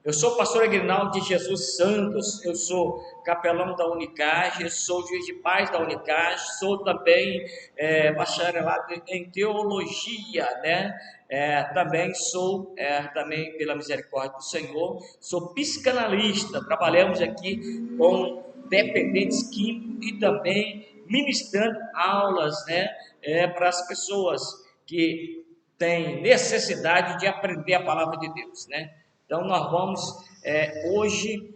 Eu sou o pastor Aguinaldo de Jesus Santos, eu sou capelão da Unicage, eu sou juiz de paz da Unicage, sou também bacharelado em teologia, né? Também sou, também pela misericórdia do Senhor, sou psicanalista, trabalhamos aqui com dependentes químicos e também ministrando aulas, né? Para as pessoas que têm necessidade de aprender a palavra de Deus, né? Então, nós vamos, hoje,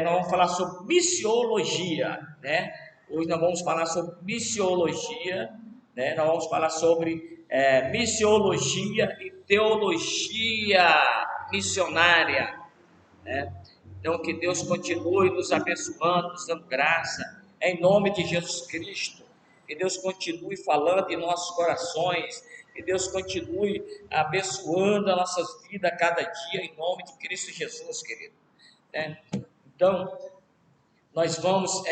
nós vamos falar sobre missiologia, né? Hoje nós vamos falar sobre missiologia, né? Nós vamos falar sobre missiologia e teologia missionária, né? Então, que Deus continue nos abençoando, nos dando graça, em nome de Jesus Cristo. Que Deus continue falando em nossos corações, que Deus continue abençoando as nossas vidas a cada dia, em nome de Cristo Jesus, querido. Então, nós vamos,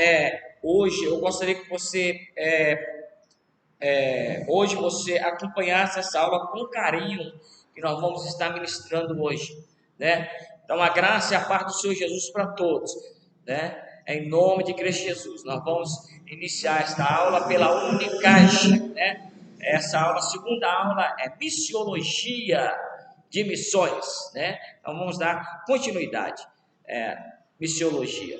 hoje, eu gostaria que você, hoje você acompanhasse essa aula com carinho, que nós vamos estar ministrando hoje, né? Então, a graça e a paz do Senhor Jesus para todos, né? Em nome de Cristo Jesus, nós vamos iniciar esta aula pela Unicage, né? Essa aula, a segunda aula, é missiologia de missões, né? Então, vamos dar continuidade, missiologia,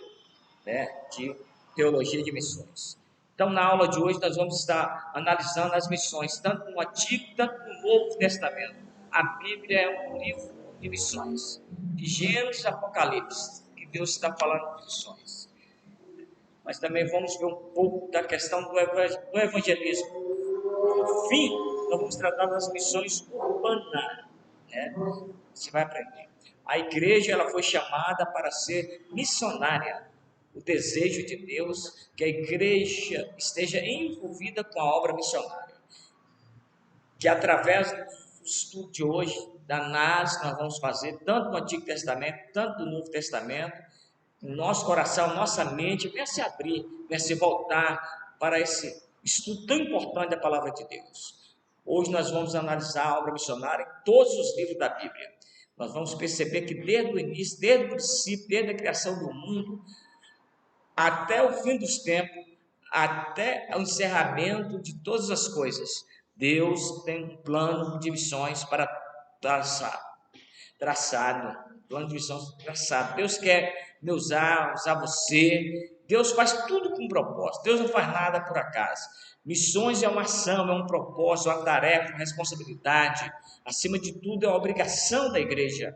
né? De teologia de missões. Então, na aula de hoje, nós vamos estar analisando as missões, tanto no Antigo, tanto no Novo Testamento. A Bíblia é um livro de missões, de Gênesis a Apocalipse, que Deus está falando de missões. Mas também vamos ver um pouco da questão do evangelismo. No fim, nós vamos tratar das missões urbanas, né? Você vai aprender. A igreja, ela foi chamada para ser missionária. O desejo de Deus é que a igreja esteja envolvida com a obra missionária. Que através do estudo de hoje, da análise, nós vamos fazer, tanto no Antigo Testamento, tanto no Novo Testamento, nosso coração, nossa mente, venha se abrir, venha se voltar para esse estudo tão importante da palavra de Deus. Hoje nós vamos analisar a obra missionária em todos os livros da Bíblia. Nós vamos perceber que desde o início, desde o princípio, desde a criação do mundo, até o fim dos tempos, até o encerramento de todas as coisas, Deus tem um plano de missões para traçado, plano de missões traçado. Deus quer me usar você. Deus faz tudo com propósito. Deus não faz nada por acaso. Missões é uma ação, é um propósito, é uma tarefa, uma responsabilidade. Acima de tudo, é uma obrigação da igreja.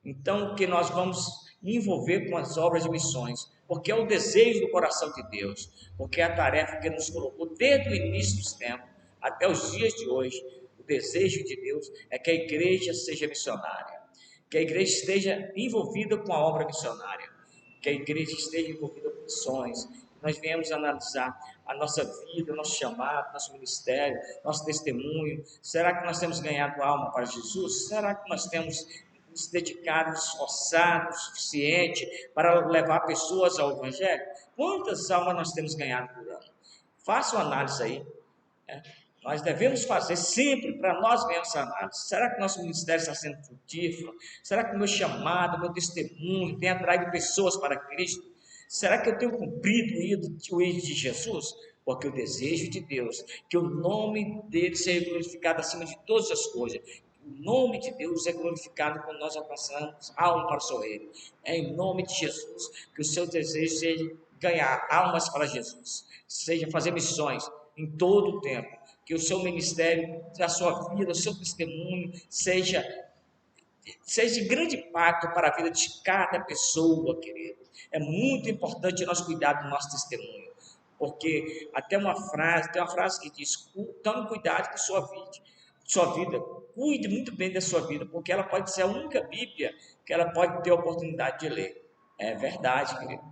Então, que nós vamos envolver com as obras de missões, porque é o desejo do coração de Deus, porque é a tarefa que Ele nos colocou desde o início dos tempos até os dias de hoje. O desejo de Deus é que a igreja seja missionária, que a igreja esteja envolvida com a obra missionária, que a igreja esteja envolvida com missões. Nós viemos analisar a nossa vida, o nosso chamado, nosso ministério, nosso testemunho. Será que nós temos ganhado alma para Jesus? Será que nós temos nos dedicado, esforçado o suficiente para levar pessoas ao Evangelho? Quantas almas nós temos ganhado por ano? Faça uma análise aí. Nós devemos fazer sempre para nós mesmos essa análise. Será que nosso ministério está sendo frutífero? Será que o meu chamado, o meu testemunho tem atraído pessoas para Cristo? Será que eu tenho cumprido o ídolo de Jesus? Porque o desejo de Deus, que o nome dele seja glorificado acima de todas as coisas. O nome de Deus é glorificado quando nós alcançamos alma para o seu reino. É em nome de Jesus que o seu desejo seja ganhar almas para Jesus, seja fazer missões em todo o tempo, que o seu ministério, a sua vida, o seu testemunho seja de grande impacto para a vida de cada pessoa, querido. É muito importante nós cuidar do nosso testemunho, porque tem uma frase que diz: tome cuidado com sua vida, cuide muito bem da sua vida, porque ela pode ser a única Bíblia que ela pode ter a oportunidade de ler. É verdade, querido.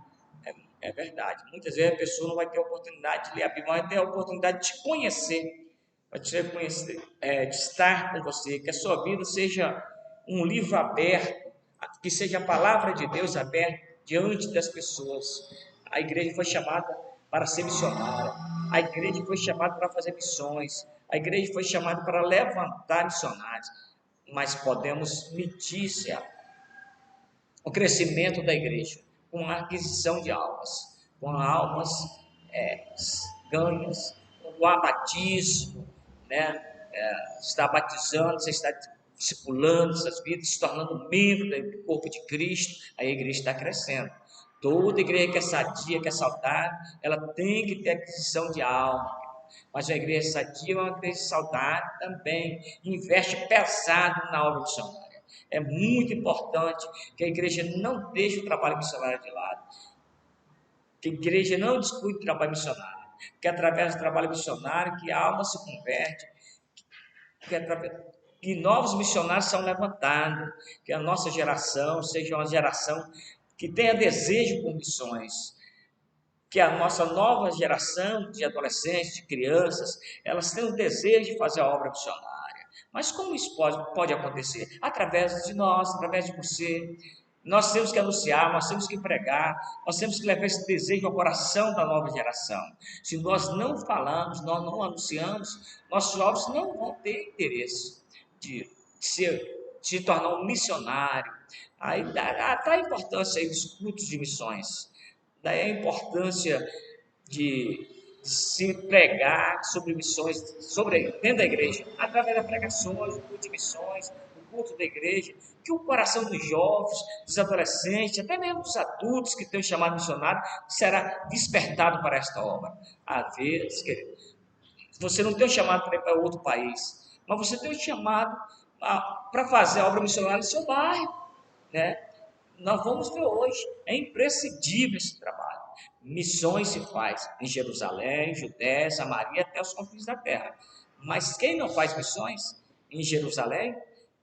É verdade. Muitas vezes a pessoa não vai ter a oportunidade de ler a Bíblia, vai ter a oportunidade de te conhecer, vai te conhecer, de estar com você, que a sua vida seja um livro aberto, que seja a palavra de Deus aberta diante das pessoas. A igreja foi chamada para ser missionária, a igreja foi chamada para fazer missões, a igreja foi chamada para levantar missionários, mas podemos medir se o crescimento da igreja, com a aquisição de almas, com almas ganhas, com o batismo, né? Está batizando, você está discipulando essas vidas, se tornando membro do corpo de Cristo, a igreja está crescendo. Toda igreja que é sadia, que é saudável, ela tem que ter aquisição de alma. Mas a igreja sadia é uma igreja saudável também, investe pesado na obra missionária. É muito importante que a igreja não deixe o trabalho missionário de lado, que a igreja não descuide do trabalho missionário, que através do trabalho missionário que a alma se converte, que novos missionários são levantados, que a nossa geração seja uma geração que tenha desejo por missões, que a nossa nova geração de adolescentes, de crianças, elas tenham desejo de fazer a obra missionária. Mas como isso pode acontecer? Através de nós, através de você. Nós temos que anunciar, nós temos que pregar, nós temos que levar esse desejo ao coração da nova geração. Se nós não falamos, nós não anunciamos, nossos jovens não vão ter interesse de se tornar um missionário. Aí dá a importância aí dos cultos de missões. Daí a importância de se pregar sobre missões dentro da igreja, através das pregações, do culto de missões, do culto da igreja, que o coração dos jovens, dos adolescentes, até mesmo dos adultos que têm chamado missionário, será despertado para esta obra. Às vezes, querido, você não tem um chamado para ir para outro país, mas você tem um chamado para fazer a obra missionária no seu bairro, né? Nós vamos ver hoje, é imprescindível esse trabalho. Missões se faz em Jerusalém, Judéia, Samaria, até os confins da terra. Mas quem não faz missões em Jerusalém,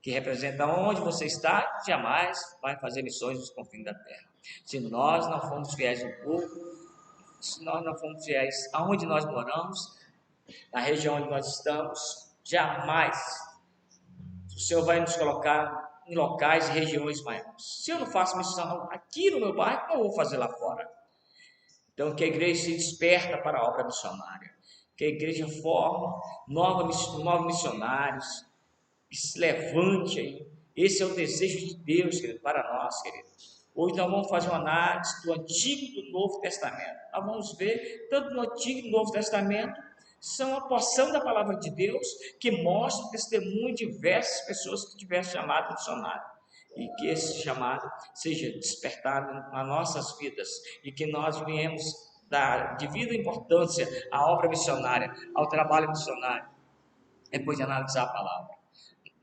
que representa onde você está, jamais vai fazer missões nos confins da terra. Se nós não formos fiéis no povo, se nós não formos fiéis aonde nós moramos, na região onde nós estamos, jamais o Senhor vai nos colocar em locais e regiões maiores. Se eu não faço missão aqui no meu bairro, eu vou fazer lá fora. Então, que a igreja se desperta para a obra missionária. Que a igreja forme novos missionários, que se levante aí. Esse é o desejo de Deus, querido, para nós, querido. Hoje nós vamos fazer uma análise do Antigo e do Novo Testamento. Nós vamos ver, tanto no Antigo e no Novo Testamento, são a porção da palavra de Deus que mostra o testemunho de diversas pessoas que tiveram chamado missionário. E que esse chamado seja despertado nas nossas vidas e que nós viemos dar devida importância à obra missionária, ao trabalho missionário, depois de analisar a palavra.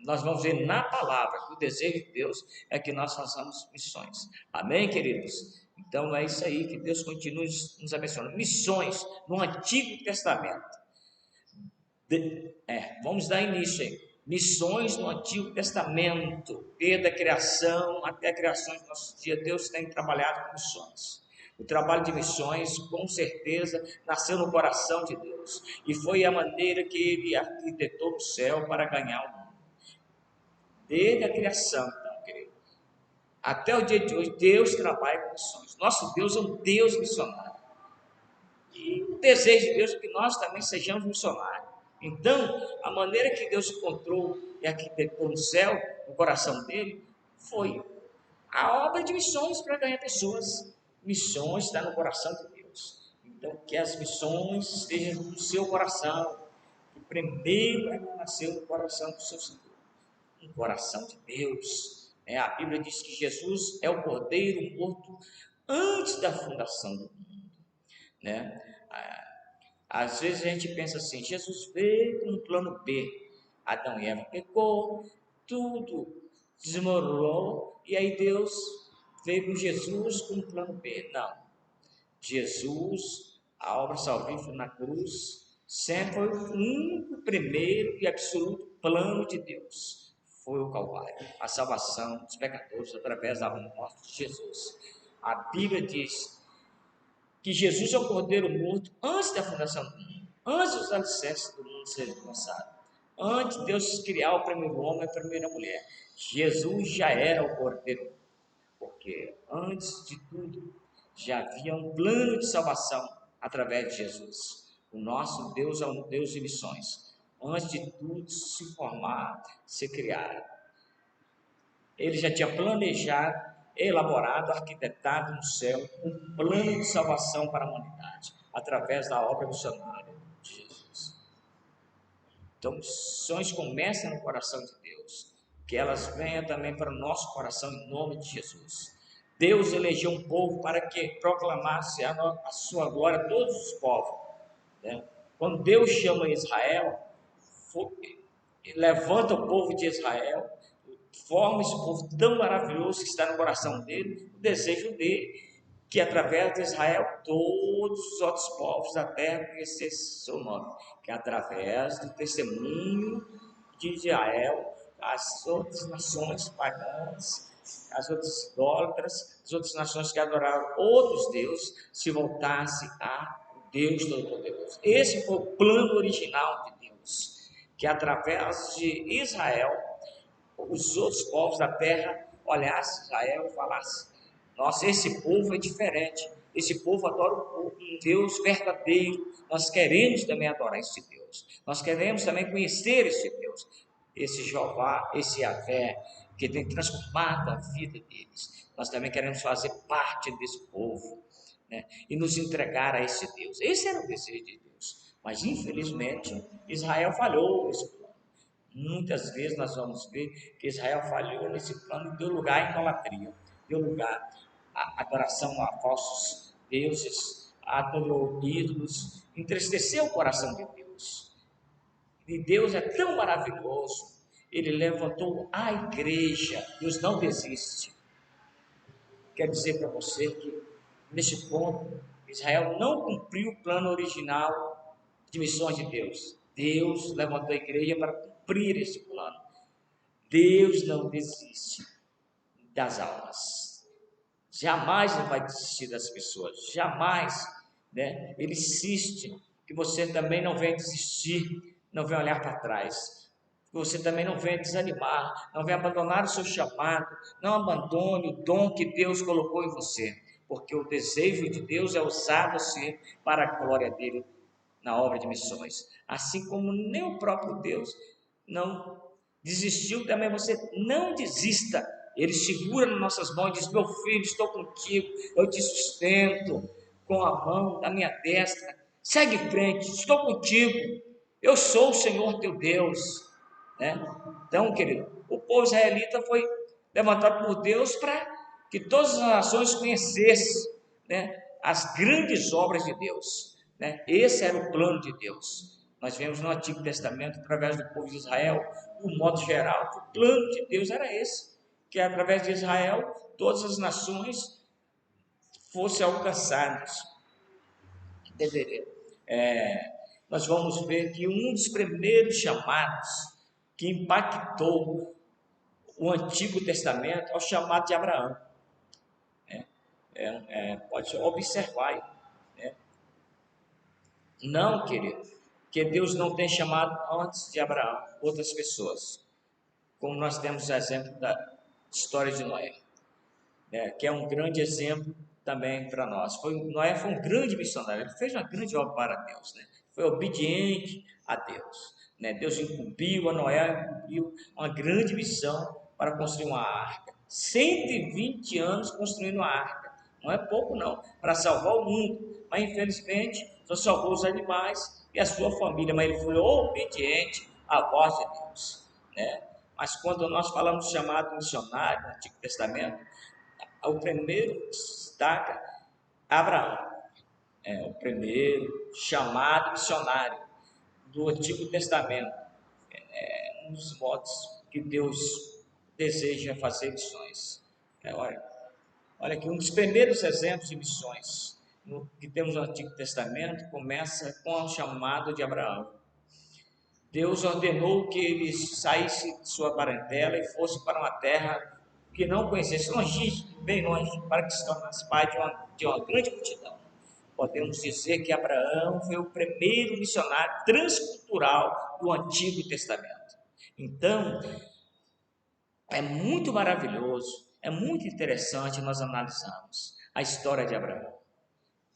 Nós vamos ver na palavra que o desejo de Deus é que nós façamos missões. Amém, queridos? Então é isso aí, que Deus continue nos abençoando. Missões no Antigo Testamento. Vamos dar início aí. Missões no Antigo Testamento, desde a criação até a criação de nossos dias, Deus tem trabalhado com missões. O trabalho de missões, com certeza, nasceu no coração de Deus e foi a maneira que Ele arquitetou o céu para ganhar o mundo. Desde a criação, então, querido, até o dia de hoje, Deus trabalha com missões. Nosso Deus é um Deus missionário. E o desejo de Deus é que nós também sejamos missionários. Então, a maneira que Deus encontrou e arquitetou no céu, no coração dele, foi a obra de missões para ganhar pessoas. Missões está no coração de Deus. Então, que as missões estejam no seu coração. Que primeiro é que nasceu no coração do seu Senhor. No coração de Deus. A Bíblia diz que Jesus é o Cordeiro morto antes da fundação do mundo. Né? Às vezes a gente pensa assim, Jesus veio com um plano B. Adão e Eva pecou, tudo desmoronou, e aí Deus veio com Jesus com um plano B. Não. Jesus, a obra salvífica na cruz, sempre foi o único, primeiro e absoluto plano de Deus. Foi o Calvário, a salvação dos pecadores através da morte de Jesus. A Bíblia diz que Jesus é o Cordeiro morto antes da fundação do mundo, antes dos alicerces do mundo serem lançados, antes de Deus criar o primeiro homem e a primeira mulher. Jesus já era o Cordeiro, porque antes de tudo já havia um plano de salvação através de Jesus. O nosso Deus é um Deus de missões. Antes de tudo se formar, se criar, ele já tinha planejado elaborado, arquitetado no céu, um plano de salvação para a humanidade, através da obra missionária de Jesus. Então, missões começam no coração de Deus, que elas venham também para o nosso coração em nome de Jesus. Deus elegeu um povo para que proclamasse a sua glória a todos os povos, né? Quando Deus chama Israel, levanta o povo de Israel, forma esse povo tão maravilhoso que está no coração dele, o desejo dele, que através de Israel todos os outros povos da terra conhecessem seu nome, que através do testemunho de Israel, as outras nações pagãs, as outras idólatras, as outras nações que adoravam outros deuses, se voltassem a Deus Todo-Poderoso. Esse foi o plano original de Deus, que através de Israel, os outros povos da terra olhassem Israel e falassem: nossa, esse povo é diferente, esse povo adora um Deus verdadeiro, nós queremos também adorar esse Deus, nós queremos também conhecer esse Deus, esse Jeová, esse Yahvé, que tem transformado a vida deles. Nós também queremos fazer parte desse povo, né? E nos entregar a esse Deus. Esse era o desejo de Deus, mas infelizmente Israel falhou nesse plano. Muitas vezes nós vamos ver que Israel falhou nesse plano e deu lugar à idolatria, deu lugar à adoração a falsos deuses, adorou ídolos, entristeceu o coração de Deus. E Deus é tão maravilhoso, Ele levantou a igreja. Deus não desiste. Quero dizer para você que, nesse ponto, Israel não cumpriu o plano original de missões de Deus. Deus levantou a igreja para cumprir esse plano. Deus não desiste das almas. Jamais não vai desistir das pessoas. Jamais, né? Ele insiste que você também não venha desistir, não venha olhar para trás. Que você também não venha desanimar, não venha abandonar o seu chamado, não abandone o dom que Deus colocou em você, porque o desejo de Deus é usar você para a glória dele na obra de missões. Assim como nem o próprio Deus não desistiu, também você não desista. Ele segura nas nossas mãos e diz: meu filho, estou contigo, eu te sustento com a mão da minha destra, segue em frente, estou contigo, eu sou o Senhor teu Deus, né? Então, querido, o povo israelita foi levantado por Deus para que todas as nações conhecessem, né, as grandes obras de Deus, né? Esse era o plano de Deus. Nós vemos no Antigo Testamento, através do povo de Israel, o modo geral, o plano de Deus era esse, que através de Israel todas as nações fossem alcançadas. Nós vamos ver que um dos primeiros chamados que impactou o Antigo Testamento é o chamado de Abraão. Pode observar, né? Não, querido, que Deus não tem chamado antes de Abraão outras pessoas, como nós temos o exemplo da história de Noé, né? Que é um grande exemplo também para nós. Noé foi um grande missionário, ele fez uma grande obra para Deus, né? Foi obediente a Deus, né? Deus incumbiu a Noé, incumbiu uma grande missão para construir uma arca. 120 anos construindo uma arca, não é pouco não, para salvar o mundo, mas infelizmente só salvou os animais e a sua família, mas ele foi obediente à voz de Deus, né? Mas quando nós falamos chamado missionário no Antigo Testamento, o primeiro destaca Abraão, o primeiro chamado missionário do Antigo Testamento. Um dos modos que Deus deseja fazer missões. Olha aqui, um dos primeiros exemplos de missões que temos no Antigo Testamento começa com o chamado de Abraão. Deus ordenou que ele saísse de sua parentela e fosse para uma terra que não conhecesse, longe, bem longe, para que se tornasse pai de uma grande multidão. Podemos dizer que Abraão foi o primeiro missionário transcultural do Antigo Testamento. Então, é muito maravilhoso, é muito interessante nós analisarmos a história de Abraão.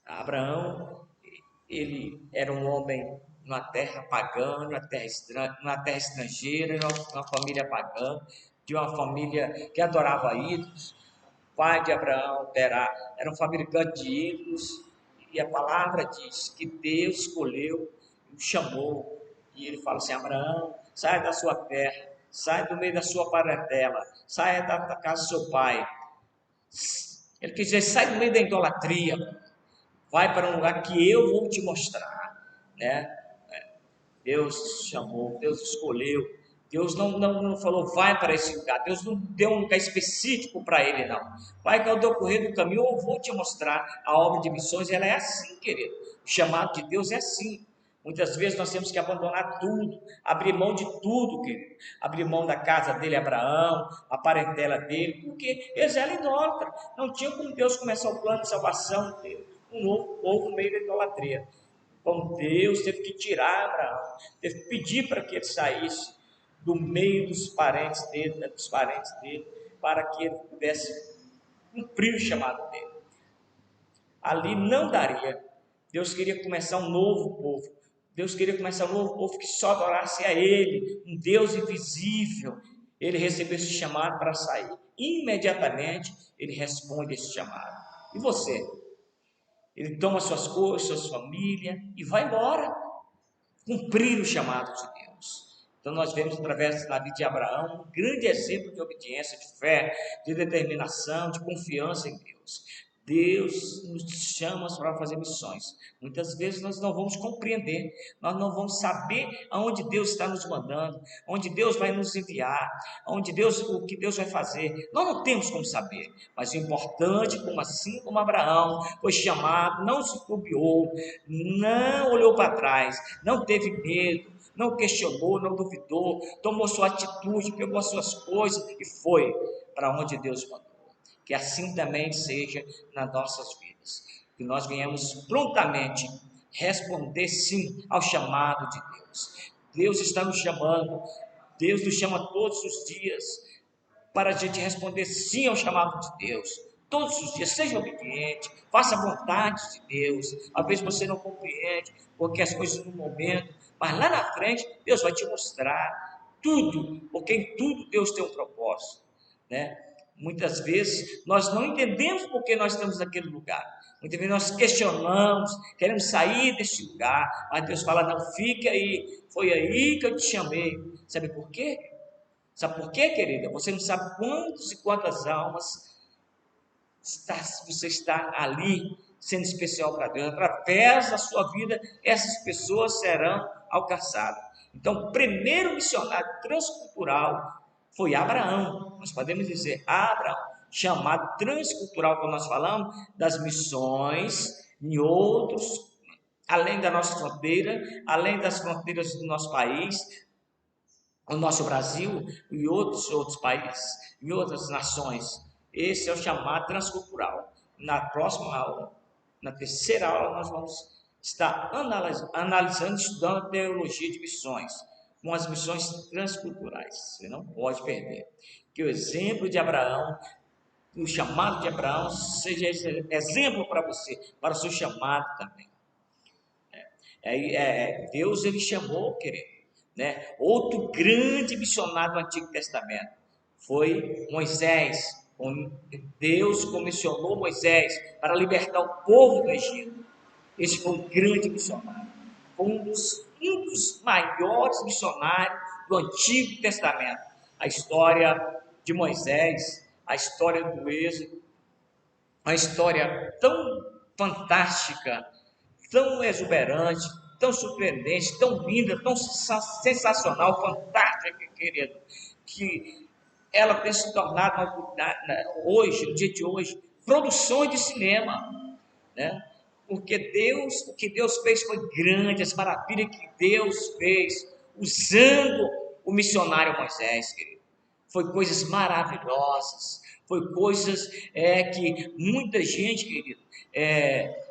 Abraão, ele era um homem numa terra pagã, numa terra estrangeira, numa família pagã, de uma família que adorava ídolos. pai de Abraão, Terá, era um fabricante de ídolos, e a palavra diz que Deus escolheu, o chamou, e ele fala assim: Abraão, saia da sua terra, saia do meio da sua parentela, saia da casa do seu pai. Ele quis dizer: sai do meio da idolatria, vai para um lugar que eu vou te mostrar, né? Deus chamou, Deus escolheu, Deus não falou vai para esse lugar, Deus não deu um lugar específico para ele, não. Vai que ao decorrer do caminho eu vou te mostrar a obra de missões. Ela é assim, querido. O chamado de Deus é assim. Muitas vezes nós temos que abandonar tudo, abrir mão de tudo, querido. Abrir mão da casa dele, Abraão, a parentela dele, porque eles eram idólatras. Não tinha como Deus começar o plano de salvação dele, um novo povo no meio da idolatria. Como Deus teve que tirar Abraão, teve que pedir para que ele saísse do meio dos parentes dele, para que ele pudesse cumprir o chamado dele. Ali não daria. Deus queria começar um novo povo. Deus queria começar um novo povo que só adorasse a Ele, um Deus invisível. Ele recebeu esse chamado para sair. Imediatamente ele responde esse chamado. E você? Ele toma suas coisas, sua família e vai embora, cumprir o chamado de Deus. Então nós vemos através da vida de Abraão um grande exemplo de obediência, de fé, de determinação, de confiança em Deus. Deus nos chama para fazer missões. Muitas vezes nós não vamos compreender, nós não vamos saber aonde Deus está nos mandando, onde Deus vai nos enviar, o que Deus vai fazer. Nós não temos como saber, mas o importante, como assim como Abraão foi chamado, não se titubeou, não olhou para trás, não teve medo, não questionou, não duvidou, tomou sua atitude, pegou as suas coisas e foi para onde Deus mandou. Que assim também seja nas nossas vidas, que nós venhamos prontamente responder sim ao chamado de Deus. Deus está nos chamando, Deus nos chama todos os dias para a gente responder sim ao chamado de Deus. Todos os dias, seja obediente, faça a vontade de Deus. Às vezes você não compreende, porque as coisas no momento, mas lá na frente Deus vai te mostrar tudo, porque em tudo Deus tem um propósito, né? Muitas vezes nós não entendemos por que nós estamos naquele lugar. Muitas vezes nós questionamos, queremos sair deste lugar, mas Deus fala: não, fique aí, foi aí que eu te chamei. Sabe por quê? Sabe por quê, querida? Você não sabe quantos e quantas almas você está ali sendo especial para Deus. Através da sua vida, essas pessoas serão alcançadas. Então, o primeiro missionário transcultural foi Abraão. Nós podemos dizer Abraão, chamado transcultural, quando nós falamos das missões em outros, além da nossa fronteira, além das fronteiras do nosso país, o nosso Brasil e outros países, e outras nações. Esse é o chamado transcultural. Na próxima aula, na terceira aula, nós vamos estar analisando, estudando a teologia de missões, com as missões transculturais. Você não pode perder. Que o exemplo de Abraão, o chamado de Abraão, seja esse exemplo para você, para o seu chamado também. Deus, ele chamou, querido, né? Outro grande missionário do Antigo Testamento foi Moisés. Deus comissionou Moisés para libertar o povo do Egito. Esse foi um grande missionário, foi um dos maiores missionários do Antigo Testamento. A história de Moisés, a história do Êxodo, uma história tão fantástica, tão exuberante, tão surpreendente, tão linda, tão sensacional, fantástica, querido, que ela tem se tornado hoje, no dia de hoje, produções de cinema, né? Porque o que Deus fez foi grande, as maravilhas que Deus fez usando o missionário Moisés, querido. Foi coisas maravilhosas, foi coisas que muita gente, querido,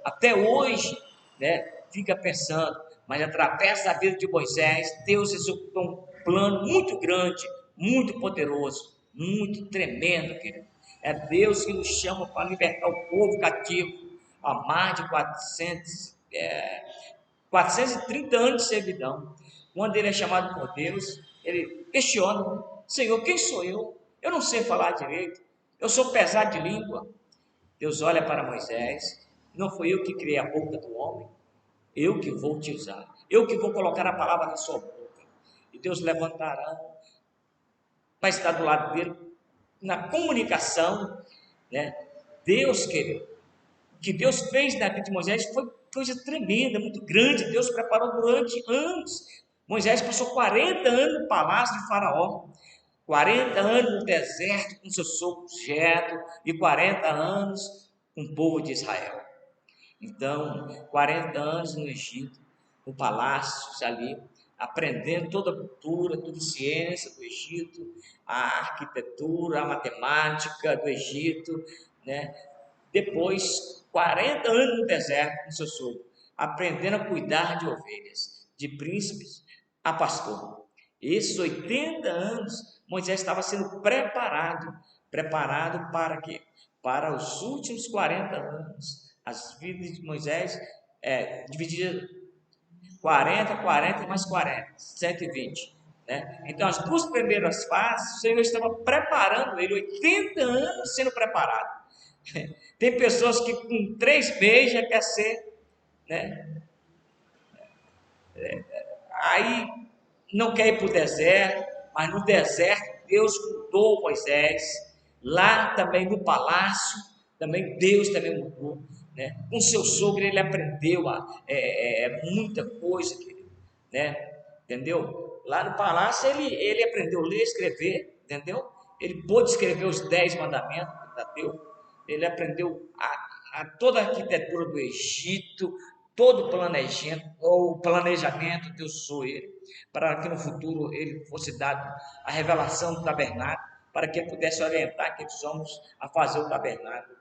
até hoje, né, fica pensando, mas através da vida de Moisés, Deus executou um plano muito grande, muito poderoso, muito tremendo, querido. É Deus que nos chama para libertar o povo cativo há mais de 430 anos de servidão. Quando ele é chamado por Deus, ele questiona: Senhor, quem sou eu? Eu não sei falar direito. Eu sou pesado de língua. Deus olha para Moisés, não fui eu que criei a boca do homem, eu que vou te usar, eu que vou colocar a palavra na sua boca. E Deus levantará para estar do lado dele na comunicação, né? Deus, querido, o que Deus fez na vida de Moisés foi coisa tremenda, muito grande. Deus preparou durante anos. Moisés passou 40 anos no palácio de Faraó, 40 anos no deserto com seu sogro Jetro e 40 anos com o povo de Israel. Então, 40 anos no Egito, no palácio ali, aprendendo toda a cultura, toda a ciência do Egito, a arquitetura, a matemática do Egito, né? Depois, 40 anos no deserto com seu sogro, aprendendo a cuidar de ovelhas, de príncipes a pastor. Esses 80 anos, Moisés estava sendo preparado para quê? Para os últimos 40 anos. As vidas de Moisés divididas 40, 40 e mais 40, 120. Né? Então, as duas primeiras fases, o Senhor estava preparando ele, 80 anos sendo preparado. Tem pessoas que com 3 meses já quer ser, né? Aí não quer ir para o deserto, mas no deserto Deus mudou Moisés. Lá também no palácio, também Deus também mudou. Né? Com seu sogro ele aprendeu muita coisa, querido, né? Entendeu? Lá no palácio ele aprendeu a ler e escrever, entendeu? Ele pôde escrever os 10 mandamentos da Deus. Ele aprendeu toda a arquitetura do Egito, todo o planejamento, Deus usou ele, para que no futuro ele fosse dado a revelação do tabernáculo, para que ele pudesse orientar aqueles homens a fazer o tabernáculo.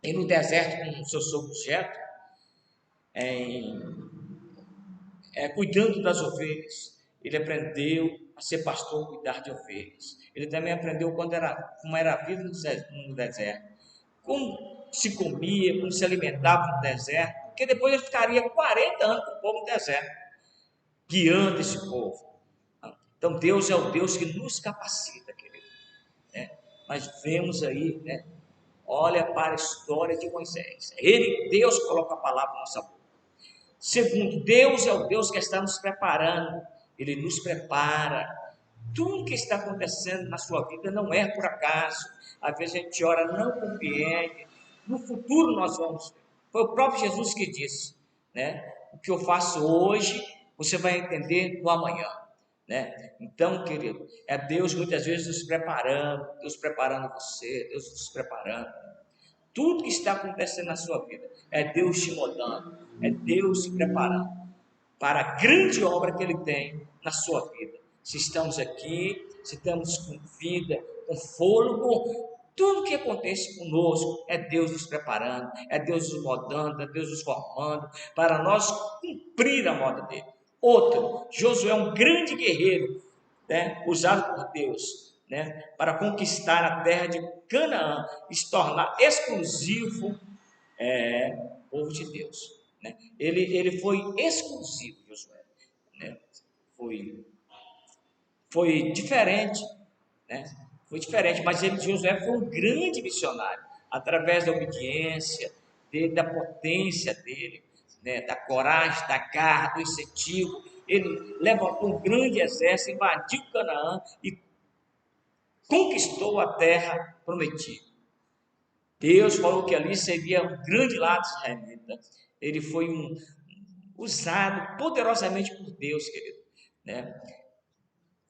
E no deserto, com o seu sogro Jetro, cuidando das ovelhas, ele aprendeu a ser pastor, cuidar de ovelhas. Ele também aprendeu como era a vida no deserto, como se comia, como se alimentava no deserto, porque depois ele ficaria 40 anos com o povo no deserto, guiando esse povo. Então Deus é o Deus que nos capacita, querido. Né? Nós vemos aí, né? Olha para a história de Moisés. Deus coloca a palavra na nossa boca. Segundo, Deus é o Deus que está nos preparando. Ele nos prepara. Tudo que está acontecendo na sua vida não é por acaso. Às vezes a gente ora, não compreende. No futuro nós vamos ver. Foi o próprio Jesus que disse, né? O que eu faço hoje, você vai entender no amanhã, né? Então, querido, é Deus muitas vezes nos preparando, Deus preparando você, Deus nos preparando. Tudo que está acontecendo na sua vida é Deus te moldando, é Deus te preparando para a grande obra que Ele tem na sua vida. Se estamos aqui, se estamos com vida, com fôlego, tudo que acontece conosco é Deus nos preparando, é Deus nos moldando, é Deus nos formando, para nós cumprir a moda dele. Outro, Josué é um grande guerreiro, né, usado por Deus, né, para conquistar a terra de Canaã e se tornar exclusivo povo de Deus. Né? Ele foi exclusivo, Josué. Né? Foi, foi diferente, né? Foi diferente, mas Josué foi um grande missionário, através da obediência dele, da potência dele, né? Da coragem, da garra, do incentivo. Ele levantou um grande exército, invadiu Canaã e conquistou a terra prometida. Deus falou que ali seria um grande lado israelita. Ele foi usado poderosamente por Deus, querido, né?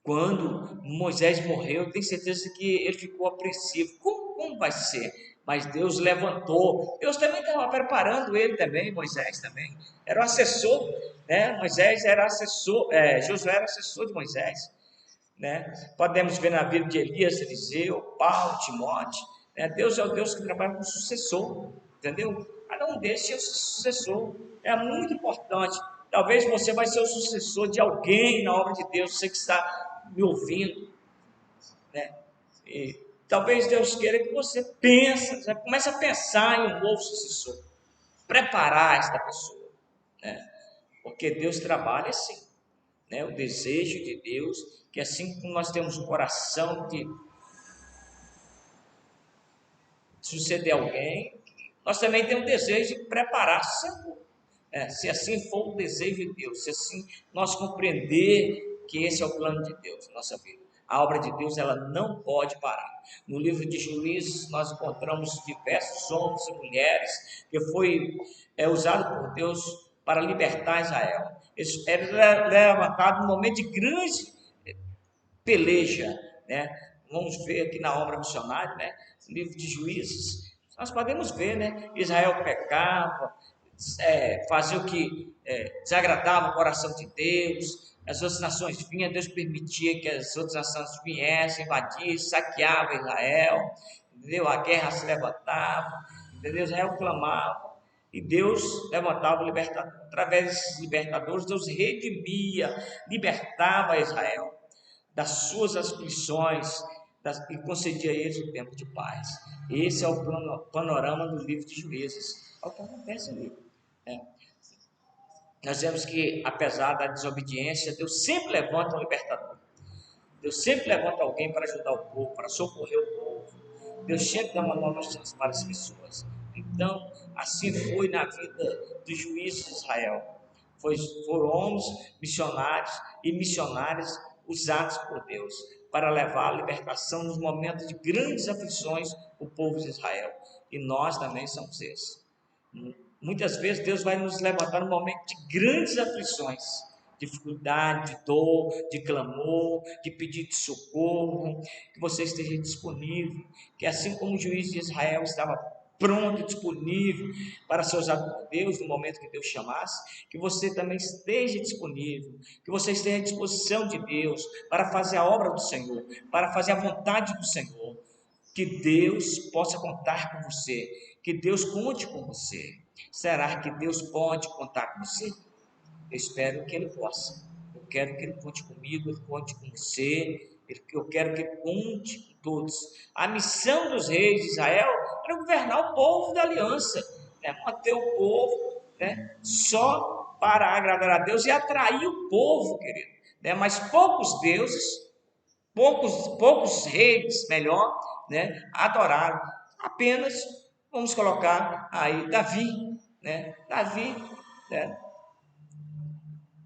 Quando Moisés morreu, eu tenho certeza que ele ficou apreensivo. Como vai ser? Mas Deus levantou. Deus também estava preparando ele também, Moisés também. Era o assessor, né? Moisés era assessor, Josué era assessor de Moisés, né? Podemos ver na vida de Elias, Eliseu, Paulo, Timóteo, né? Deus é o Deus que trabalha com sucessor, entendeu? Cada um desses é o sucessor. É muito importante. Talvez você vai ser o sucessor de alguém na obra de Deus, você que está me ouvindo, né? E talvez Deus queira que você comece a pensar em um novo sucessor, preparar esta pessoa, né? Porque Deus trabalha assim, né? O desejo de Deus, que assim como nós temos um coração suceder alguém, nós também temos o desejo de preparar sempre. Se assim for o desejo de Deus, se assim nós compreender que esse é o plano de Deus na nossa vida, a obra de Deus ela não pode parar. No livro de Juízes nós encontramos diversos homens e mulheres que foi usado por Deus para libertar Israel. Eles eram levantados num momento de grande peleja, né? Vamos ver aqui na obra missionária, né? No livro de Juízes, nós podemos ver, né? Israel pecava, fazia o que desagradava o coração de Deus, as outras nações vinham, Deus permitia que as outras nações viessem, invadissem, saqueavam Israel, entendeu? A guerra se levantava, entendeu? Israel clamava, e Deus levantava o libertador. Através desses libertadores, Deus redimia, libertava Israel das suas aflições e concedia a eles o tempo de paz. Esse é o panorama do livro de Juízes. É o que acontece ali. Nós vemos que, apesar da desobediência, Deus sempre levanta um libertador. Deus sempre levanta alguém para ajudar o povo, para socorrer o povo. Deus sempre dá uma nova chance para as pessoas. Então, assim foi na vida dos juízes de Israel. Foram homens missionários e missionárias usados por Deus para levar a libertação nos momentos de grandes aflições do povo de Israel. E nós também somos esses. Muitas vezes Deus vai nos levantar no momento de grandes aflições, dificuldade, de dor, de clamor, de pedido de socorro, que você esteja disponível, que assim como o juiz de Israel estava pronto e disponível para ser usado por Deus no momento que Deus chamasse, que você também esteja disponível, que você esteja à disposição de Deus para fazer a obra do Senhor, para fazer a vontade do Senhor, que Deus possa contar com você, que Deus conte com você. Será que Deus pode contar com você? Eu espero que Ele possa. Eu quero que Ele conte comigo, Ele conte com você. Eu quero que Ele conte com todos. A missão dos reis de Israel era governar o povo da aliança, manter o povo só para agradar a Deus e atrair o povo, querido. Mas poucos deuses, poucos reis, melhor, adoraram. Apenas, vamos colocar aí, Davi, Davi,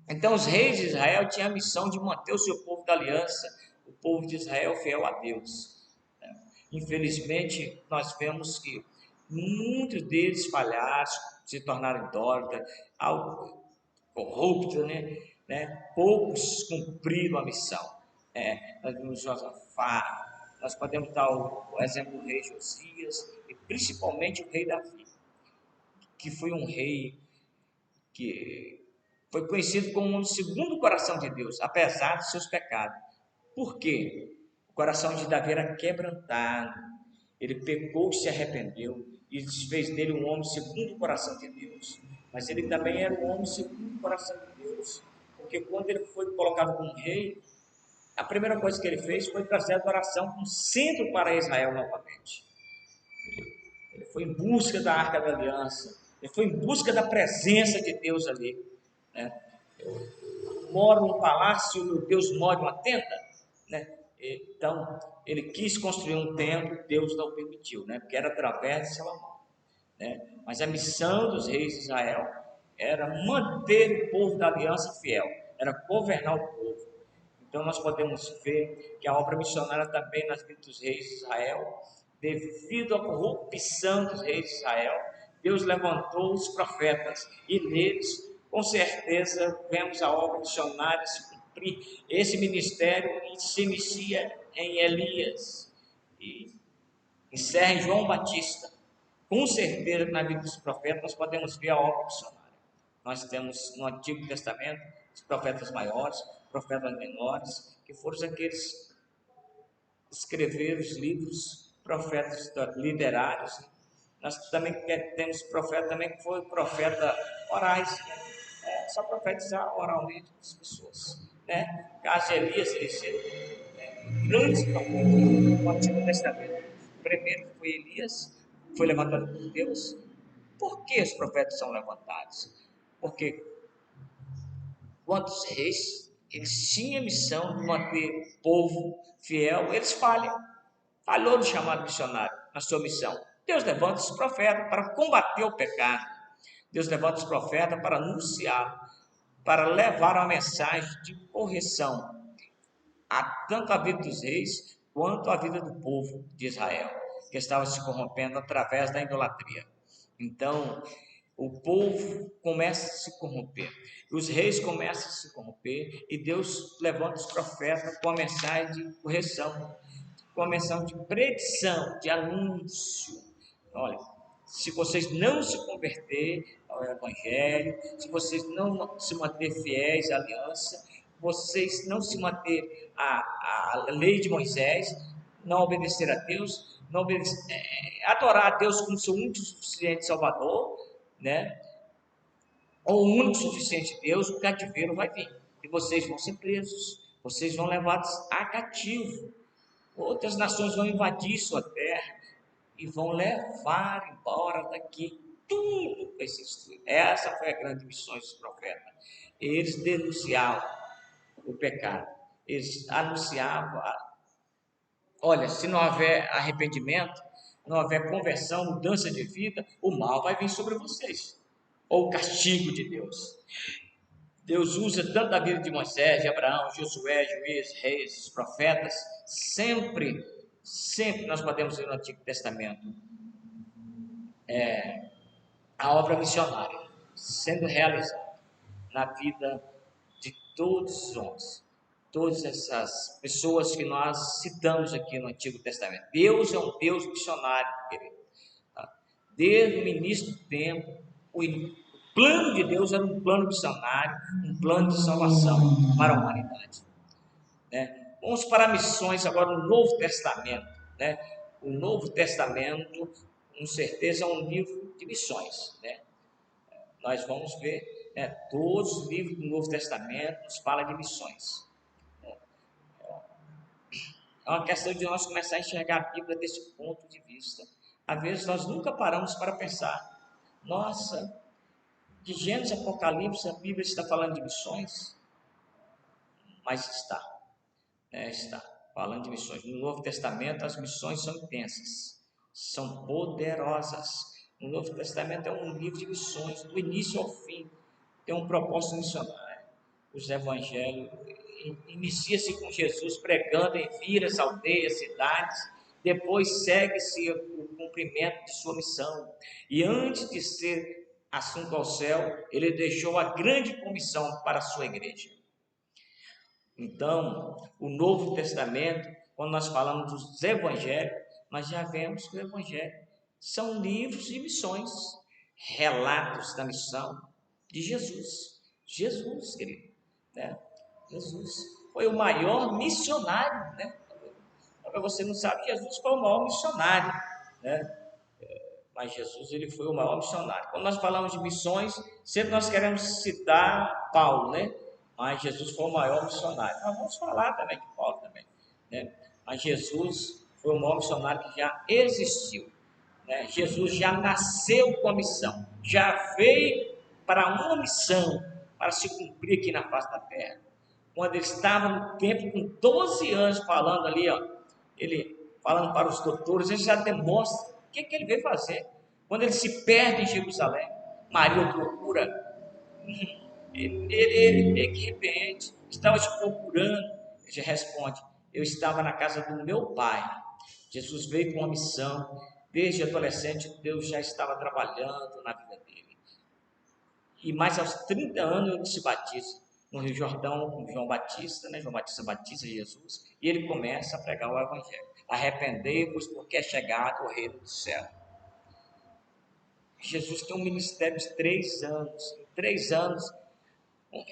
Então, os reis de Israel tinham a missão de manter o seu povo da aliança, o povo de Israel fiel a Deus. Infelizmente, nós vemos que muitos deles falharam, se tornaram idólatras, algo corrupto, Poucos cumpriram a missão. Nós vimos Josafá, nós podemos dar o exemplo do rei Josias e principalmente o rei Davi, que foi um rei que foi conhecido como um segundo coração de Deus, apesar de seus pecados. Por quê? O coração de Davi era quebrantado, ele pecou e se arrependeu, e fez dele um homem segundo o coração de Deus. Mas ele também era um homem segundo o coração de Deus, porque quando ele foi colocado como rei, a primeira coisa que ele fez foi trazer a adoração como centro para Israel novamente. Ele foi em busca da Arca da Aliança, ele foi em busca da presença de Deus ali. Eu moro num palácio, meu Deus mora em uma tenda, Então, ele quis construir um templo, Deus não permitiu, porque era através de Salomão, Mas a missão dos reis de Israel era manter o povo da aliança fiel, era governar o povo. Então, nós podemos ver que a obra missionária também nas vidas dos reis de Israel, devido à corrupção dos reis de Israel, Deus levantou os profetas e neles, com certeza, vemos a obra missionária se cumprir. Esse ministério se inicia em Elias e encerra em João Batista. Com certeza, na vida dos profetas, nós podemos ver a obra missionária. Nós temos no Antigo Testamento os profetas maiores, profetas menores, que foram aqueles que escreveram os livros, profetas literários. Nós também temos profetas também que foram profetas orais, só profetizar oralmente com as pessoas. Caso de Elias, ele grandes profetas no Antigo Testamento. O primeiro foi Elias, foi levantado por Deus. Por que os profetas são levantados? Porque quantos reis, eles tinham a missão de manter o povo fiel, eles falham. Falhou no chamado missionário, na sua missão. Deus levanta os profetas para combater o pecado. Deus levanta os profetas para anunciar, para levar uma mensagem de correção a tanto a vida dos reis quanto a vida do povo de Israel, que estava se corrompendo através da idolatria. Então, o povo começa a se corromper, os reis começam a se corromper, e Deus levanta os profetas com a mensagem de correção, com a mensagem de predição, de anúncio. Olha, se vocês não se converter ao Evangelho, se vocês não se manter fiéis à aliança, vocês não se manter à lei de Moisés, não obedecer a Deus, não obedecer, adorar a Deus como seu único e suficiente Salvador, né? Ou o único e suficiente Deus, o cativeiro vai vir. E vocês vão ser presos, vocês vão levados a cativo. Outras nações vão invadir sua terra e vão levar embora daqui tudo que vai ser destruído. Essa foi a grande missão dos profetas. Eles denunciavam o pecado. Eles anunciavam, olha, se não houver arrependimento, não houver conversão, mudança de vida, o mal vai vir sobre vocês. Ou o castigo de Deus. Deus usa tanto a vida de Moisés, de Abraão, Josué, juízes, reis, profetas, sempre nós podemos ver no Antigo Testamento a obra missionária sendo realizada na vida de todos os homens, todas essas pessoas que nós citamos aqui no Antigo Testamento. Deus é um Deus missionário, querido. Desde o início do tempo, o plano de Deus era um plano missionário, um plano de salvação para a humanidade. Né? Vamos para missões agora no Novo Testamento. Né? O Novo Testamento, com certeza, é um livro de missões. Né? Nós vamos ver, né, todos os livros do Novo Testamento nos falam de missões. É uma questão de nós começar a enxergar a Bíblia desse ponto de vista. Às vezes nós nunca paramos para pensar, nossa, de Gênesis a Apocalipse a Bíblia está falando de missões? Mas está, né, está falando de missões. No Novo Testamento as missões são intensas, são poderosas. O Novo Testamento é um livro de missões, do início ao fim, tem um propósito missionário. Os evangelhos inicia-se com Jesus pregando em vilas, aldeias, cidades, depois segue-se o cumprimento de sua missão, e antes de ser assunto ao céu, ele deixou a grande comissão para a sua igreja. Então, o Novo Testamento, quando nós falamos dos evangelhos, nós já vemos que o evangelho são livros de missões, relatos da missão de Jesus. Jesus, querido, né? Jesus foi o maior missionário, né? Para você não sabe, Jesus foi o maior missionário, né? Mas Jesus, ele foi o maior missionário. Quando nós falamos de missões, sempre nós queremos citar Paulo, né? Mas Jesus foi o maior missionário. Nós vamos falar também de Paulo também, né? Mas Jesus foi o maior missionário que já existiu, né? Jesus já nasceu com a missão, já veio para uma missão, para se cumprir aqui na face da terra. Quando ele estava no templo com 12 anos falando ali, ó, ele falando para os doutores, ele já demonstra o que ele veio fazer. Quando ele se perde em Jerusalém, Maria o procura, ele de repente estava te procurando, ele responde, eu estava na casa do meu pai. Jesus veio com uma missão, desde adolescente Deus já estava trabalhando na vida dele. E mais aos 30 anos ele se batiza no Rio Jordão com João Batista, né? João Batista batiza Jesus, e ele começa a pregar o Evangelho. Arrependei-vos porque é chegado o reino do céu. Jesus tem um ministério de 3 anos. 3 anos,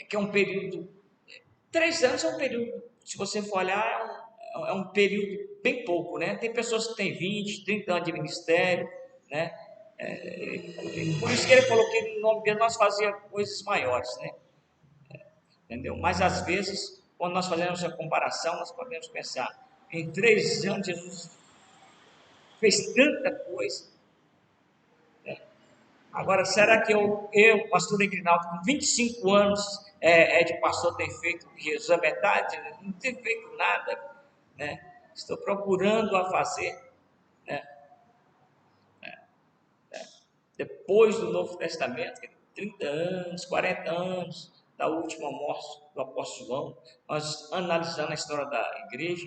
que é um período... 3 anos é um período, se você for olhar, é um período bem pouco, né? Tem pessoas que têm 20, 30 anos de ministério, né? Por isso que ele falou que no nome dele nós fazíamos coisas maiores, né? Entendeu? Mas às vezes, quando nós fazemos a comparação, nós podemos pensar, em 3 anos Jesus fez tanta coisa, né? Agora, será que eu pastor Igrinaldo, com 25 anos de pastor, tem feito o que Jesus? É verdade? Não tem feito nada, né? Estou procurando a fazer, né? depois do Novo Testamento, 30 anos, 40 anos da última morte do apóstolo João, nós analisando a história da igreja,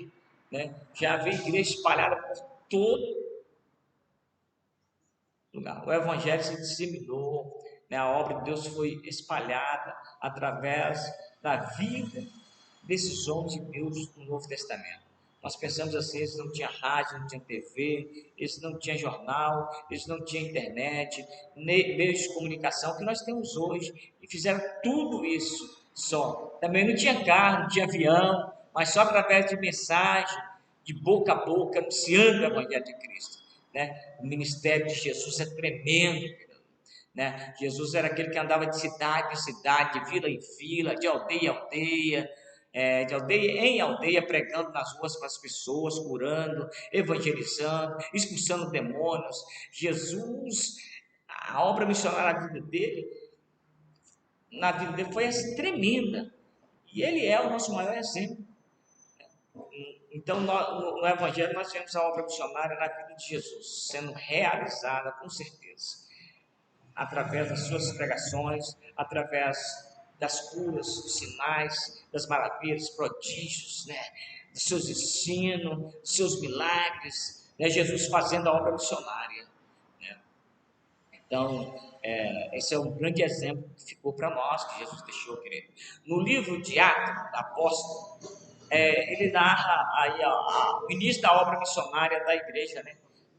né, já havia igreja espalhada por todo lugar. O evangelho se disseminou, né, a obra de Deus foi espalhada através da vida desses homens de Deus no Novo Testamento. Nós pensamos assim, eles não tinham rádio, não tinham TV, eles não tinham jornal, eles não tinham internet, nem meios de comunicação que nós temos hoje, e fizeram tudo isso só. Também não tinha carro, não tinha avião, mas só através de mensagem, de boca a boca, anunciando o Evangelho de Cristo. Né? O ministério de Jesus é tremendo, né? Jesus era aquele que andava de cidade em cidade, de vila em vila, de aldeia em aldeia, de aldeia em aldeia, pregando nas ruas para as pessoas, curando, evangelizando, expulsando demônios. Jesus, a obra missionária na vida dele foi assim, tremenda. E ele é o nosso maior exemplo. Então, no Evangelho, nós vemos a obra missionária na vida de Jesus, sendo realizada com certeza, através das suas pregações, através das curas, dos sinais, das maravilhas, prodígios, né? Dos seus ensinos, dos seus milagres, né? Jesus fazendo a obra missionária, né? Então, esse é um grande exemplo que ficou para nós, que Jesus deixou, querido. No livro de Atos, apóstolo, ele narra aí o início da obra missionária da igreja,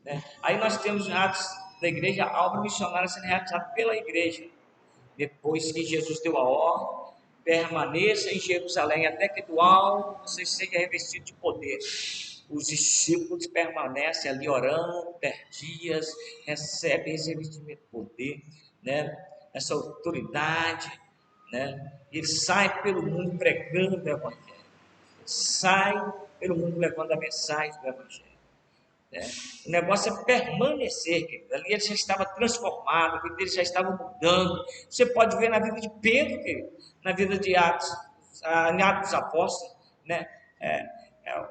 né? Aí nós temos em Atos da igreja, a obra missionária sendo realizada pela igreja. Depois que Jesus deu a ordem, permaneça em Jerusalém até que do alto você seja revestido de poder. Os discípulos permanecem ali orando, dias, recebem esse revestimento de poder, né? Essa autoridade, né? Eles saem pelo mundo pregando o Evangelho, saem pelo mundo levando a mensagem do Evangelho. Né? O negócio é permanecer, querido. Ali ele já estava transformado, a vida dele já estava mudando. Você pode ver na vida de Pedro, querido, na vida de Atos, em Atos dos Apóstolos, né?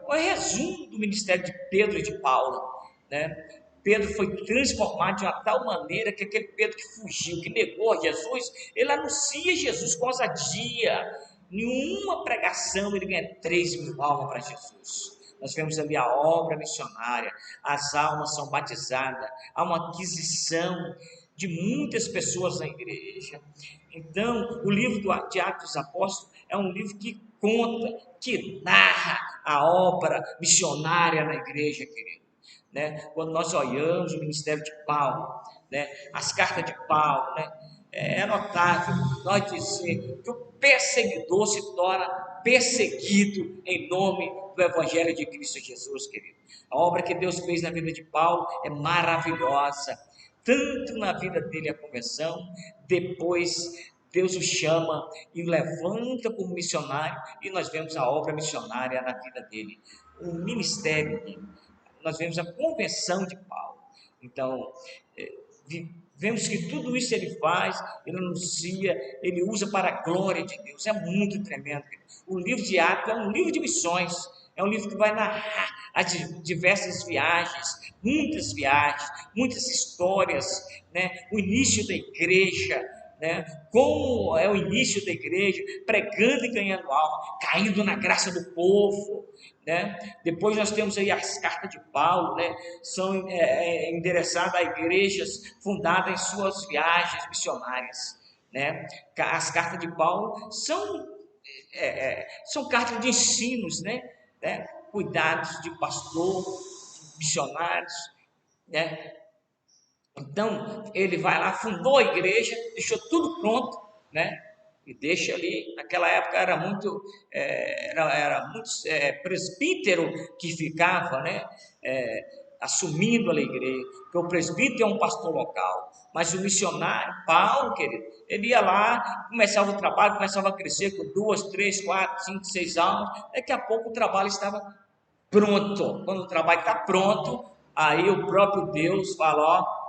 O resumo do ministério de Pedro e de Paulo, né? Pedro foi transformado de uma tal maneira que aquele Pedro que fugiu, que negou Jesus, ele anuncia Jesus com ousadia. Nenhuma pregação ele ganha 3.000 almas para Jesus. Nós vemos ali a obra missionária, as almas são batizadas, há uma aquisição de muitas pessoas na igreja. Então, o livro de Atos dos Apóstolos é um livro que conta, que narra a obra missionária na igreja, querido. Né? Quando nós olhamos o ministério de Paulo, né? As cartas de Paulo, né? É notável nós dizer que o perseguidor se torna perseguido em nome do Evangelho de Cristo Jesus, querido. A obra que Deus fez na vida de Paulo é maravilhosa, tanto na vida dele a conversão, depois Deus o chama e o levanta como missionário, e nós vemos a obra missionária na vida dele, o ministério dele. Nós vemos a conversão de Paulo. Então, vemos que tudo isso ele faz, ele anuncia, ele usa para a glória de Deus. É muito tremendo. O livro de Atos é um livro de missões, é um livro que vai narrar as diversas viagens, muitas histórias, né? O início da igreja, né? Como é o início da igreja, pregando e ganhando alma, caindo na graça do povo, né? Depois nós temos aí as cartas de Paulo, né? São endereçadas a igrejas fundadas em suas viagens missionárias, né? As cartas de Paulo são cartas de ensinos, né? Cuidados de pastor, de missionários, né? Então, ele vai lá, fundou a igreja, deixou tudo pronto, né? E deixa ali, naquela época era muito presbítero que ficava, né? Assumindo a igreja, porque o presbítero é um pastor local, mas o missionário, Paulo, querido, ele ia lá, começava o trabalho, começava a crescer com 2, 3, 4, 5, 6 almas, daqui a pouco o trabalho estava pronto. Quando o trabalho está pronto, aí o próprio Deus fala, ó,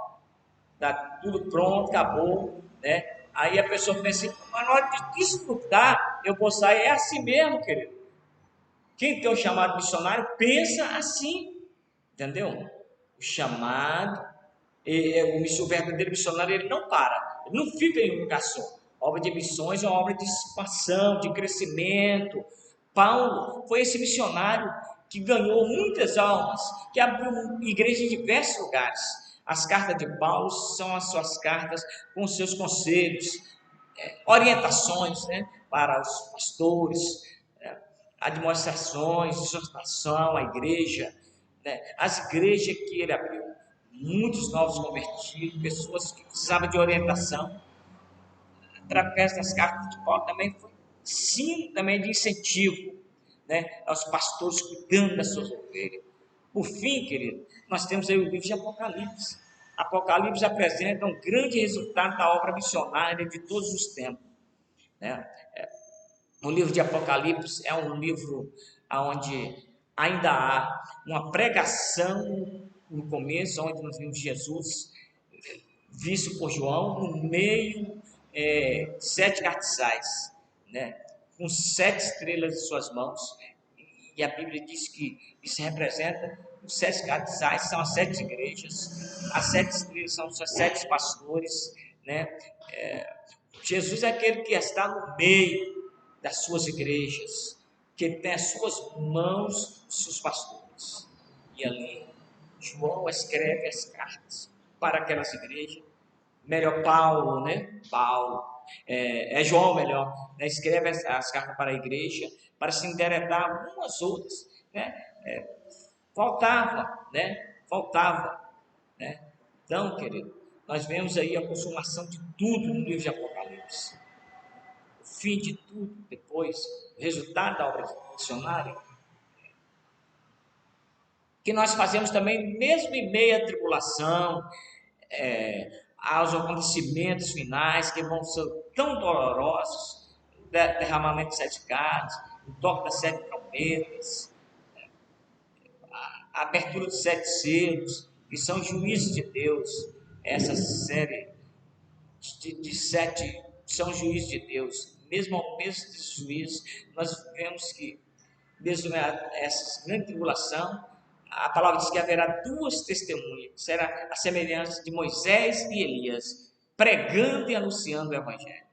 está tudo pronto, acabou, né? Aí a pessoa pensa assim, mas na hora de desfrutar, eu vou sair. É assim mesmo, querido. Quem tem o chamado missionário pensa assim, entendeu? O chamado O verdadeiro missionário, ele não para, ele não fica em um lugar só. A obra de missões é uma obra de expansão, de crescimento. Paulo foi esse missionário que ganhou muitas almas, que abriu igreja em diversos lugares. As cartas de Paulo são as suas cartas com os seus conselhos, orientações, né, para os pastores, né, admoestações, exortação à igreja, né, as igrejas que ele abriu. Muitos novos convertidos, pessoas que precisavam de orientação. Através das cartas de Paulo também foi sim também de incentivo, né, aos pastores cuidando das suas ovelhas. Por fim, querido, nós temos aí o livro de Apocalipse. Apocalipse apresenta um grande resultado da obra missionária de todos os tempos, né? O livro de Apocalipse é um livro onde ainda há uma pregação no começo, onde nós vimos Jesus visto por João no meio, 7 cardeais, né, com 7 estrelas em suas mãos. E a Bíblia diz que isso representa os 7 cardeais, são as 7 igrejas, as 7 estrelas são os 7 pastores, né? Jesus é aquele que está no meio das suas igrejas, que tem as suas mãos os seus pastores. E ali, João escreve as cartas para aquelas igrejas. Melhor, Paulo, né? Paulo, João, melhor, né? Escreve as cartas para a igreja, para se endereçar algumas outras, né? Faltava, né? Faltava, né? Então, querido, nós vemos aí a consumação de tudo no livro de Apocalipse. O fim de tudo, depois, o resultado da obra missionária, que nós fazemos também, mesmo em meio à tribulação, aos acontecimentos finais que vão ser tão dolorosos, derramamento de 7 carnes, o toque das 7 trombetas, a abertura dos 7 selos, que são juízos de Deus. Essa série de 7 são juízos de Deus. Mesmo ao mesmo desses juízos, nós vemos que, mesmo essa grande tribulação, a palavra diz que haverá 2 testemunhas, será a semelhança de Moisés e Elias, pregando e anunciando o Evangelho.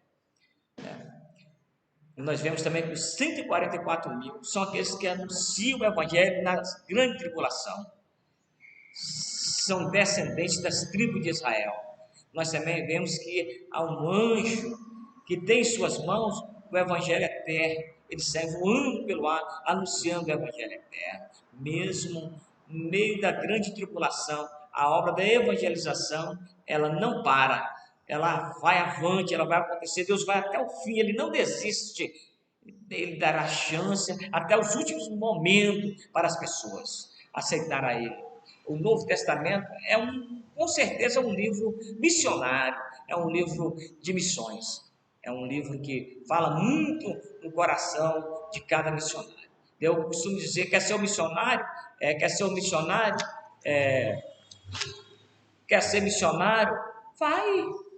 E nós vemos também que os 144 mil são aqueles que anunciam o Evangelho na grande tribulação, são descendentes das tribos de Israel. Nós também vemos que há um anjo que tem em suas mãos o Evangelho eterno. Ele sai voando pelo ar, anunciando o Evangelho eterno. Mesmo no meio da grande tribulação, a obra da evangelização, ela não para. Ela vai avante, ela vai acontecer. Deus vai até o fim, Ele não desiste. Ele dará chance até os últimos momentos para as pessoas aceitar a Ele. O Novo Testamento com certeza, um livro missionário, é um livro de missões, é um livro que fala muito no coração de cada missionário. Eu costumo dizer que quer ser um missionário, quer ser missionário,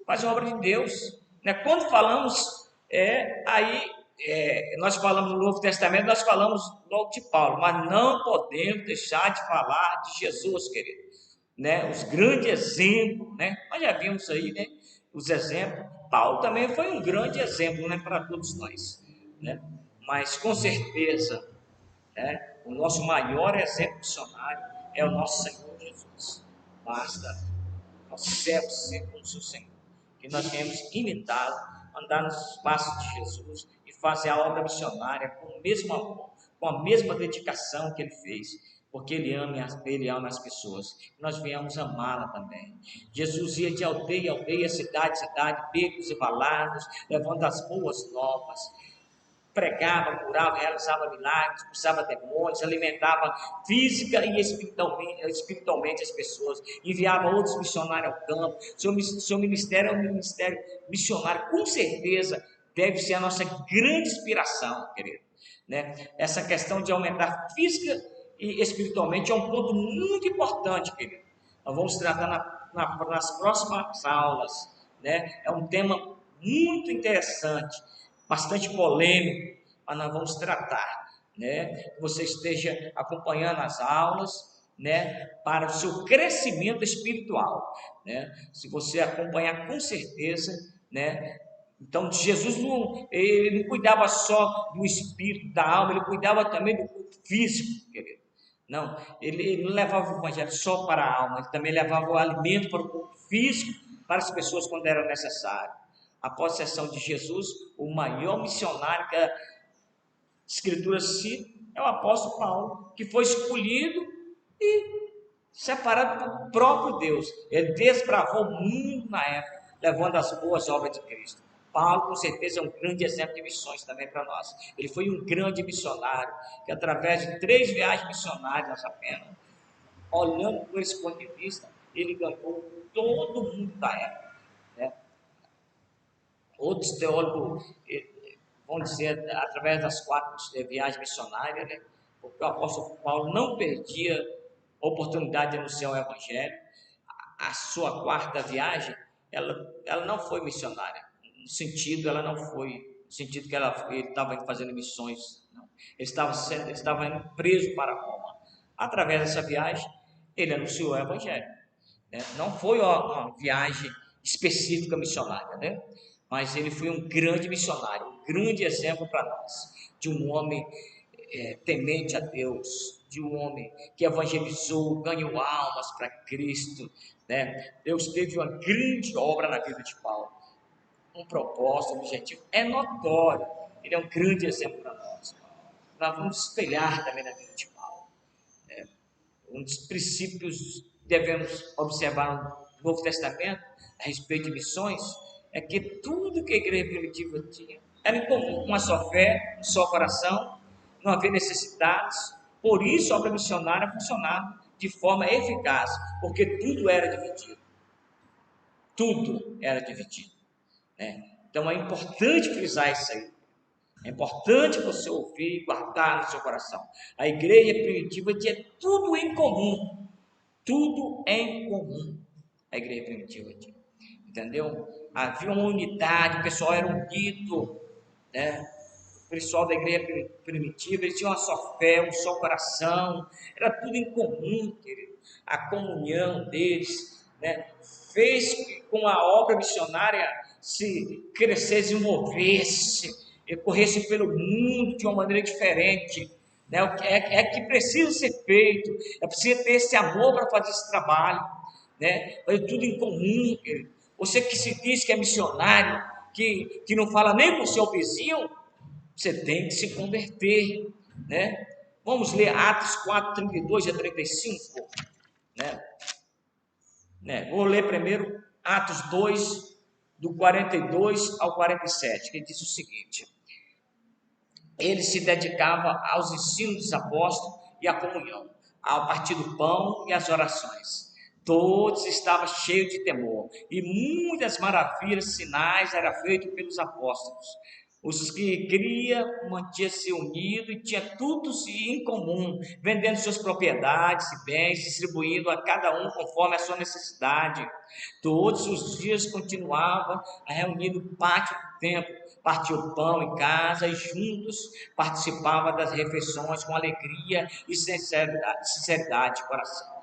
faz a obra de Deus, né? Quando falamos, nós falamos no Novo Testamento, nós falamos logo de Paulo, mas não podemos deixar de falar de Jesus, querido, né? Os grandes exemplos, né? Nós já vimos aí, né? Os exemplos. Paulo também foi um grande exemplo, né? Para todos nós, né? Mas com certeza, né? O nosso maior exemplo missionário é o nosso Senhor Jesus. Basta nós sermos sempre o seu Senhor, que nós temos imitado, andar nos passos de Jesus e fazer a obra missionária com o mesmo amor, com a mesma dedicação que Ele fez, porque Ele ama as pessoas. Nós viemos amá-la também. Jesus ia de aldeia em aldeia, cidade em cidade, becos e valados, levando as boas novas. Pregava, curava, realizava milagres, expulsava demônios, alimentava física e espiritualmente as pessoas, enviava outros missionários ao campo. Seu ministério é um ministério missionário, com certeza deve ser a nossa grande inspiração, querido, né? Essa questão de aumentar física e espiritualmente é um ponto muito importante, querido. Nós vamos tratar nas próximas aulas, né? É um tema muito interessante, bastante polêmico, mas nós vamos tratar, né? Que você esteja acompanhando as aulas, né, para o seu crescimento espiritual, né? Se você acompanhar com certeza, né? Então Jesus ele não cuidava só do espírito, da alma, ele cuidava também do corpo físico, querido. Não, ele não levava o evangelho só para a alma, ele também levava o alimento para o corpo físico, para as pessoas quando era necessário. Após a ascensão de Jesus, o maior missionário que a Escritura cita é o apóstolo Paulo, que foi escolhido e separado pelo próprio Deus. Ele desbravou o mundo na época, levando as boas obras de Cristo. Paulo, com certeza, é um grande exemplo de missões também para nós. Ele foi um grande missionário, que através de 3 viagens missionárias apenas, olhando por esse ponto de vista, ele ganhou todo mundo da época, né? Outros teólogos vão dizer, através das 4 viagens missionárias, né? Porque o apóstolo Paulo não perdia a oportunidade de anunciar o evangelho. A sua 4ª viagem, ela não foi missionária, no sentido, ela não foi, no sentido que ele estava fazendo missões, não. Ele estava indo preso para Roma. Através dessa viagem, ele anunciou o evangelho, né? Não foi uma viagem específica missionária, né? Mas ele foi um grande missionário, um grande exemplo para nós, de um homem temente a Deus, de um homem que evangelizou, ganhou almas para Cristo, né? Deus teve uma grande obra na vida de Paulo, um propósito, um objetivo, é notório, ele é um grande exemplo para nós. Nós vamos espelhar também na vida de Paulo, né? Um dos princípios que devemos observar no Novo Testamento a respeito de missões é que tudo que a igreja primitiva tinha era em comum, uma só fé, um só coração, não havia necessidades. Por isso a obra missionária funcionava de forma eficaz, porque tudo era dividido. Tudo era dividido, né? Então é importante frisar isso aí. É importante você ouvir e guardar no seu coração. A igreja primitiva tinha tudo em comum. Tudo em comum. A igreja primitiva tinha. Entendeu? Havia uma unidade, o pessoal era unido, né? O pessoal da igreja primitiva, eles tinham uma só fé, um só coração, era tudo em comum, querido. A comunhão deles, né, fez que com a obra missionária se crescesse, envolvesse, e corresse pelo mundo de uma maneira diferente, né? É que precisa ser feito, é preciso ter esse amor para fazer esse trabalho, né? Fazer tudo em comum, querido. Você que se diz que é missionário, que não fala nem com o seu vizinho, você tem que se converter, né? Vamos ler Atos 4, 32 a 35, né? Vou ler primeiro Atos 2, do 42 ao 47, que diz o seguinte: ele se dedicava aos ensinos dos apóstolos e à comunhão, ao partir do pão e às orações. Todos estavam cheios de temor, e muitas maravilhas e sinais eram feitos pelos apóstolos. Os que criam mantinham-se unidos e tinham tudo em comum, vendendo suas propriedades e bens, distribuindo a cada um conforme a sua necessidade. Todos os dias continuavam a reunir no pátio do templo, partia o pão em casa e juntos participava das refeições com alegria e sinceridade de coração,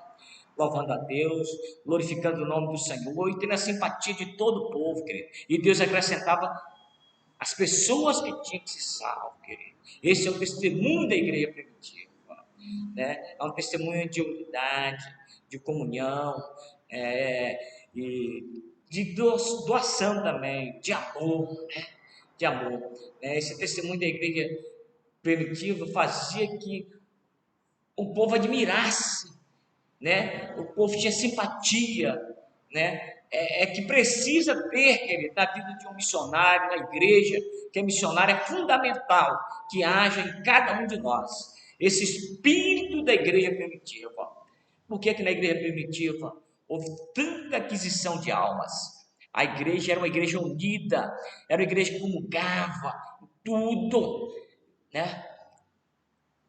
louvando a Deus, glorificando o nome do Senhor e tendo a simpatia de todo o povo, querido. E Deus acrescentava as pessoas que tinham que ser salvas, querido. Esse é o testemunho da igreja primitiva, né? É um testemunho de unidade, de comunhão, e de doação também, de amor, né? De amor. Esse testemunho da igreja primitiva fazia que o povo admirasse, né? O povo tinha simpatia, né? Que precisa ter, querido, na vida de um missionário, na igreja, que é missionário, é fundamental que haja em cada um de nós esse espírito da igreja primitiva. Por que na igreja primitiva houve tanta aquisição de almas? A igreja era uma igreja unida, era uma igreja que comungava tudo, né?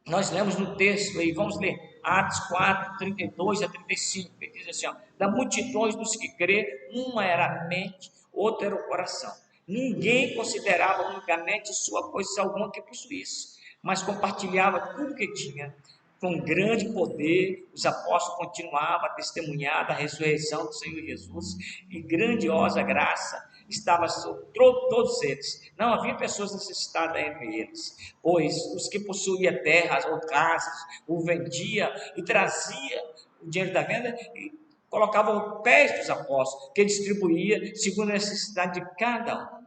Nós lemos no texto aí, vamos ler Atos 4, 32 a 35, ele diz assim, ó, da multidões dos que crê, uma era a mente, outra era o coração. Ninguém considerava unicamente sua coisa alguma que possuísse, mas compartilhava tudo que tinha. com grande poder, os apóstolos continuavam a testemunhar da ressurreição do Senhor Jesus, e grandiosa graça estava sobre todos eles. Não havia pessoas necessitadas entre eles, pois os que possuíam terras ou casas, o vendia e trazia o dinheiro da venda e colocava aos pés dos apóstolos, que distribuía segundo a necessidade de cada um.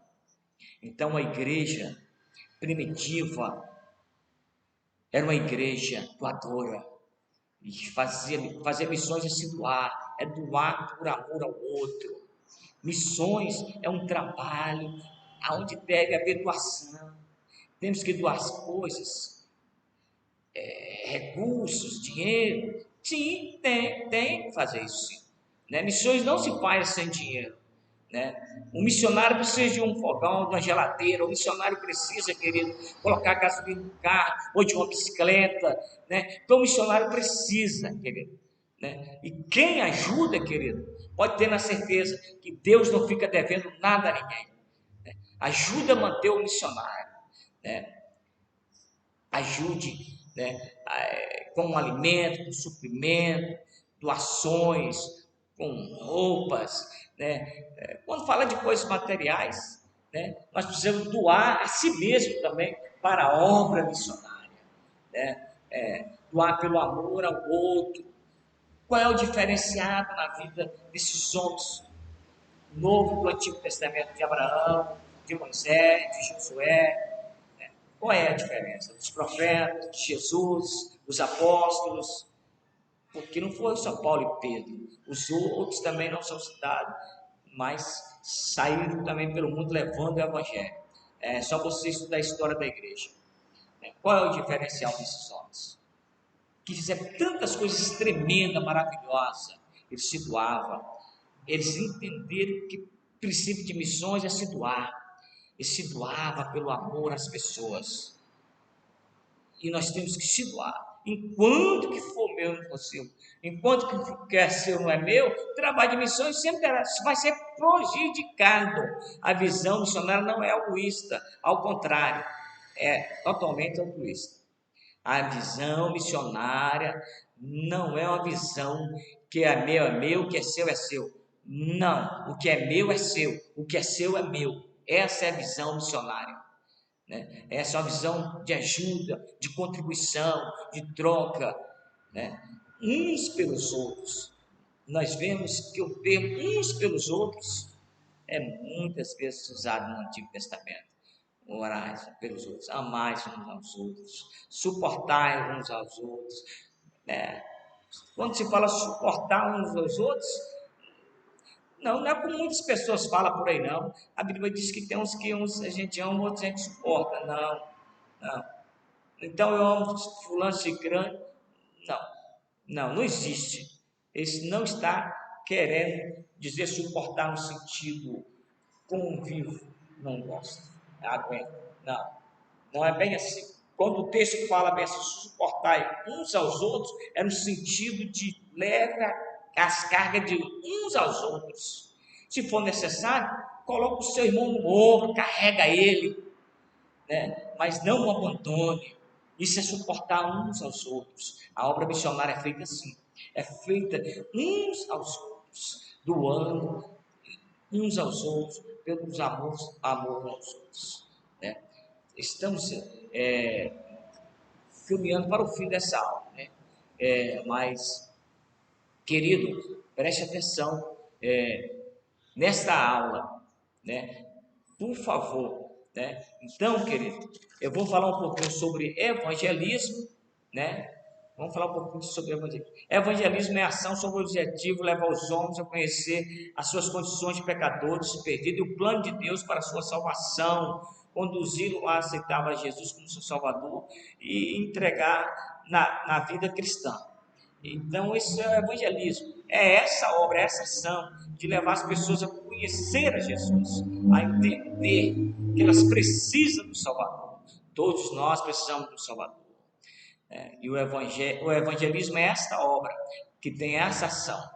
Então a igreja primitiva era uma igreja doadora, e fazia missões é se doar, é doar por amor ao outro. Missões é um trabalho onde deve haver doação. Temos que doar as coisas, recursos, dinheiro. Sim, tem que fazer isso. Sim, né? Missões não se faz sem dinheiro. Né? Um missionário precisa de um fogão, de uma geladeira. O missionário precisa, querido, colocar gasolina no carro ou de uma bicicleta. Né? Então o missionário precisa, querido. Né? E quem ajuda, querido, pode ter na certeza que Deus não fica devendo nada a ninguém. Né? Ajuda a manter o missionário. Né? Ajude, né, com alimento, com suprimento, doações, com roupas. Né? Quando fala de coisas materiais, né, nós precisamos doar a si mesmo também para a obra missionária. Né? Doar pelo amor ao outro. Qual é o diferenciado na vida desses homens novo do Antigo Testamento, de Abraão, de Moisés, de Josué? Qual é a diferença dos profetas, de Jesus, dos apóstolos? Porque não foi só Paulo e Pedro, os outros também não são citados, mas saíram também pelo mundo levando o evangelho. É só você estudar a história da igreja. Qual é o diferencial desses homens? Que fizeram tantas coisas tremendas, maravilhosas. Eles se doavam. Eles entenderam que o princípio de missões é se doar. Ele se doava pelo amor às pessoas. E nós temos que se doar. Enquanto que for meu, não for seu. Enquanto que é seu, não é meu, o trabalho de missões sempre vai ser prejudicado. A visão missionária não é altruísta, ao contrário, é totalmente altruísta. A visão missionária não é uma visão que é meu, o que é seu. Não, o que é meu é seu, o que é seu é meu. Essa é a visão missionária. Né? Essa é uma visão de ajuda, de contribuição, de troca, né? Uns pelos outros. Nós vemos que o termo uns pelos outros é muitas vezes usado no Antigo Testamento. Orar pelos outros, amar uns aos outros, suportar uns aos outros. Né? Quando se fala suportar uns aos outros, não é como muitas pessoas falam por aí, não. A Bíblia diz que tem uns que a gente ama, outros a gente suporta. Não. Então eu amo fulano cicrano. Não existe. Esse não está querendo dizer suportar no sentido convivo, não gosta, aguenta. Não é bem assim. Quando o texto fala bem assim, suportar uns aos outros, é no sentido de leva as cargas de uns aos outros. Se for necessário, coloca o seu irmão no ombro, carrega ele, né? Mas não o abandone. Isso é suportar uns aos outros. A obra missionária é feita assim. É feita uns aos outros, doando uns aos outros, pelos amor aos outros. Né? Estamos caminhando para o fim dessa aula. Né? Mas, querido, preste atenção nesta aula. Né? Por favor. Né? Então, querido, eu vou falar um pouquinho sobre evangelismo, né? Vamos falar um pouquinho sobre evangelismo. Evangelismo é ação sob o objetivo de levar os homens a conhecer as suas condições de pecadores, perdidos, e o plano de Deus para a sua salvação, conduzi-lo a aceitar Jesus como seu Salvador e entregar na vida cristã. Então, esse é o evangelismo. É essa obra, essa ação de levar as pessoas a conhecer a Jesus, a entender que elas precisam do Salvador. Todos nós precisamos do Salvador. E o evangelismo é esta obra que tem essa ação,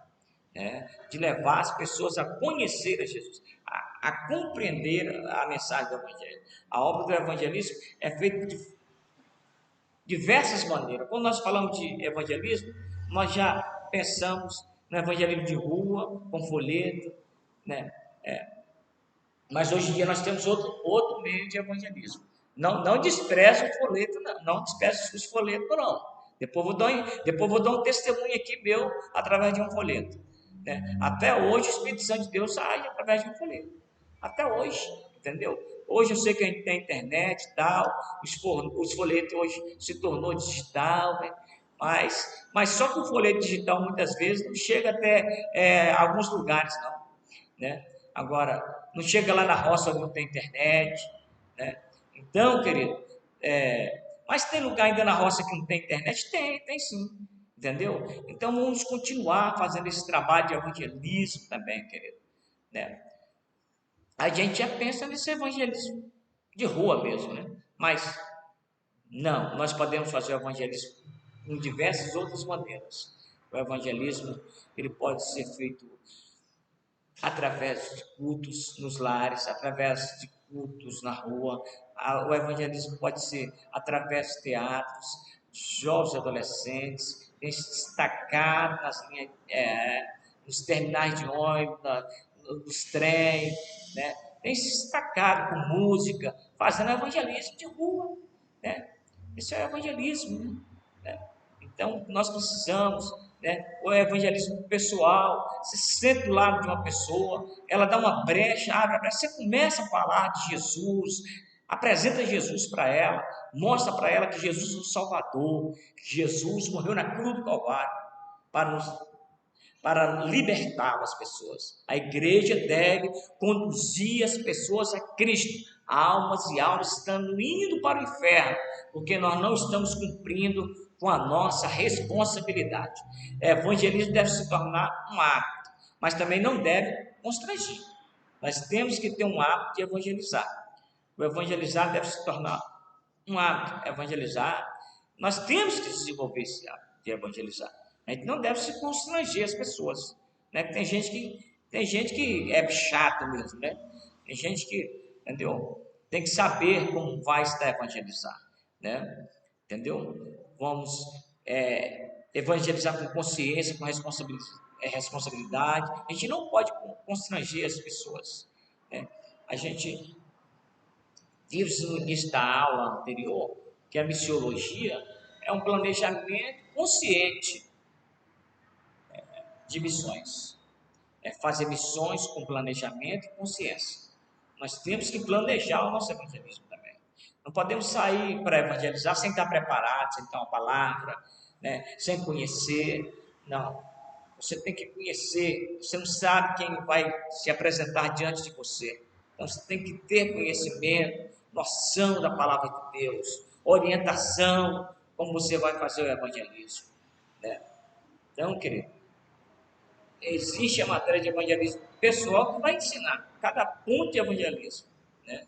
né, de levar as pessoas a conhecer a Jesus, a compreender a mensagem do Evangelho. A obra do evangelismo é feita diversas maneiras. Quando nós falamos de evangelismo, nós já pensamos no evangelismo de rua, com folheto, né? Mas hoje em dia nós temos outro meio de evangelismo. Não despreze o folheto, não despreze os folhetos, não. Depois vou dar um testemunho aqui meu através de um folheto. Né? Até hoje o Espírito Santo de Deus sai através de um folheto. Até hoje, entendeu? Hoje eu sei que a gente tem internet e tal, os folhetos hoje se tornou digital, né? Mas só que o folheto digital muitas vezes não chega até alguns lugares, não, né? Agora, não chega lá na roça onde não tem internet, né? Então, querido, mas tem lugar ainda na roça que não tem internet? Tem sim, entendeu? Então vamos continuar fazendo esse trabalho de evangelismo também, querido, né? A gente já pensa nesse evangelismo de rua mesmo, né? Mas não, nós podemos fazer o evangelismo em diversas outras maneiras. O evangelismo, ele pode ser feito através de cultos nos lares, através de cultos na rua. O evangelismo pode ser através de teatros, de jovens e adolescentes, tem se destacar nos terminais de ônibus, nos trens, né? Tem se destacado com música, fazendo evangelismo de rua, né? Isso é evangelismo, né? Então, nós precisamos, né, o evangelismo pessoal. Você senta do lado de uma pessoa, ela dá uma brecha, abre a brecha, você começa a falar de Jesus, apresenta Jesus para ela, mostra para ela que Jesus é o Salvador, que Jesus morreu na cruz do Calvário para libertar as pessoas. A igreja deve conduzir as pessoas a Cristo. Almas e almas estão indo para o inferno, porque nós não estamos cumprindo com a nossa responsabilidade. Evangelismo deve se tornar um hábito, mas também não deve constranger. Nós temos que ter um hábito de evangelizar. O evangelizar deve se tornar um hábito. Evangelizar, nós temos que desenvolver esse hábito de evangelizar. A gente não deve se constranger as pessoas, né? Tem gente que é chato mesmo, né? Tem gente que, entendeu? Tem que saber como vai estar evangelizar, né? Entendeu? Vamos evangelizar com consciência, com responsabilidade. A gente não pode constranger as pessoas, né? A gente viu no início da aula anterior que a missiologia é um planejamento consciente de missões. Fazer missões com planejamento e consciência. Nós temos que planejar o nosso evangelismo também. Não podemos sair para evangelizar sem estar preparado, sem ter uma palavra, né? Sem conhecer. Não. Você tem que conhecer. Você não sabe quem vai se apresentar diante de você. Então você tem que ter conhecimento, noção da palavra de Deus, orientação, como você vai fazer o evangelismo, né? Então, querido, existe a matéria de evangelismo pessoal que vai ensinar cada ponto de evangelismo, né?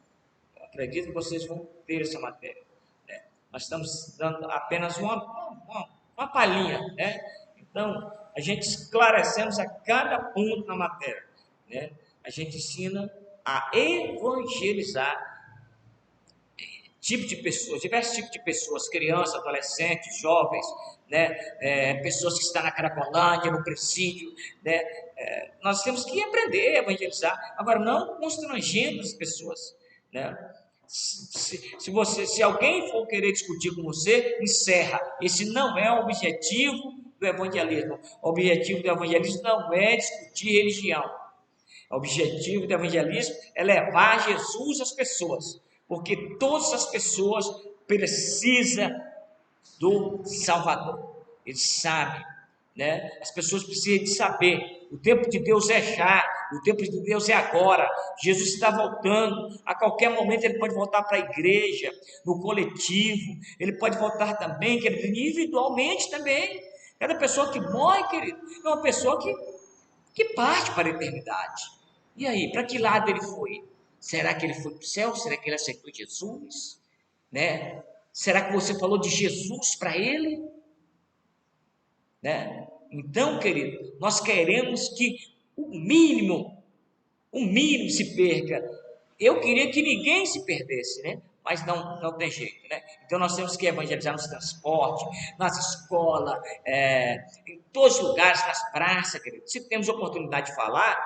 Eu acredito que vocês vão ter essa matéria, né? Nós estamos dando apenas uma palhinha, né? Então, a gente esclarecemos a cada ponto na matéria, né? A gente ensina a evangelizar tipo de pessoas, diversos tipos de pessoas, crianças, adolescentes, jovens, né? Pessoas que estão na Cracolândia, no presídio, né? Nós temos que aprender a evangelizar, agora não constrangendo as pessoas, né? Se alguém for querer discutir com você, encerra. Esse não é o objetivo do evangelismo. O objetivo do evangelismo não é discutir religião. O objetivo do evangelismo é levar Jesus às pessoas, porque todas as pessoas precisam do Salvador. Eles sabem, né? As pessoas precisam de saber. O tempo de Deus é já, o tempo de Deus é agora. Jesus está voltando. A qualquer momento ele pode voltar para a igreja, no coletivo. Ele pode voltar também, querido, individualmente também. Cada pessoa que morre, querido, é uma pessoa que parte para a eternidade. E aí, para que lado ele foi? Será que ele foi para o céu? Será que ele aceitou Jesus? Né? Será que você falou de Jesus para ele? Né? Então, querido, nós queremos que o mínimo se perca. Eu queria que ninguém se perdesse, né? mas não tem jeito, né? Então nós temos que evangelizar nos transportes, nas escolas, em todos os lugares, nas praças, querido. Se temos oportunidade de falar,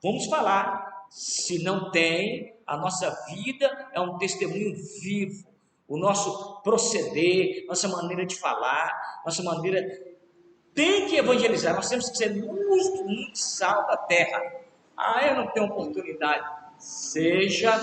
vamos falar. Se não tem, a nossa vida é um testemunho vivo. O nosso proceder, nossa maneira de falar, nossa maneira tem que evangelizar. Nós temos que ser luz do mundo e sal da terra. Ah, eu não tenho oportunidade. Seja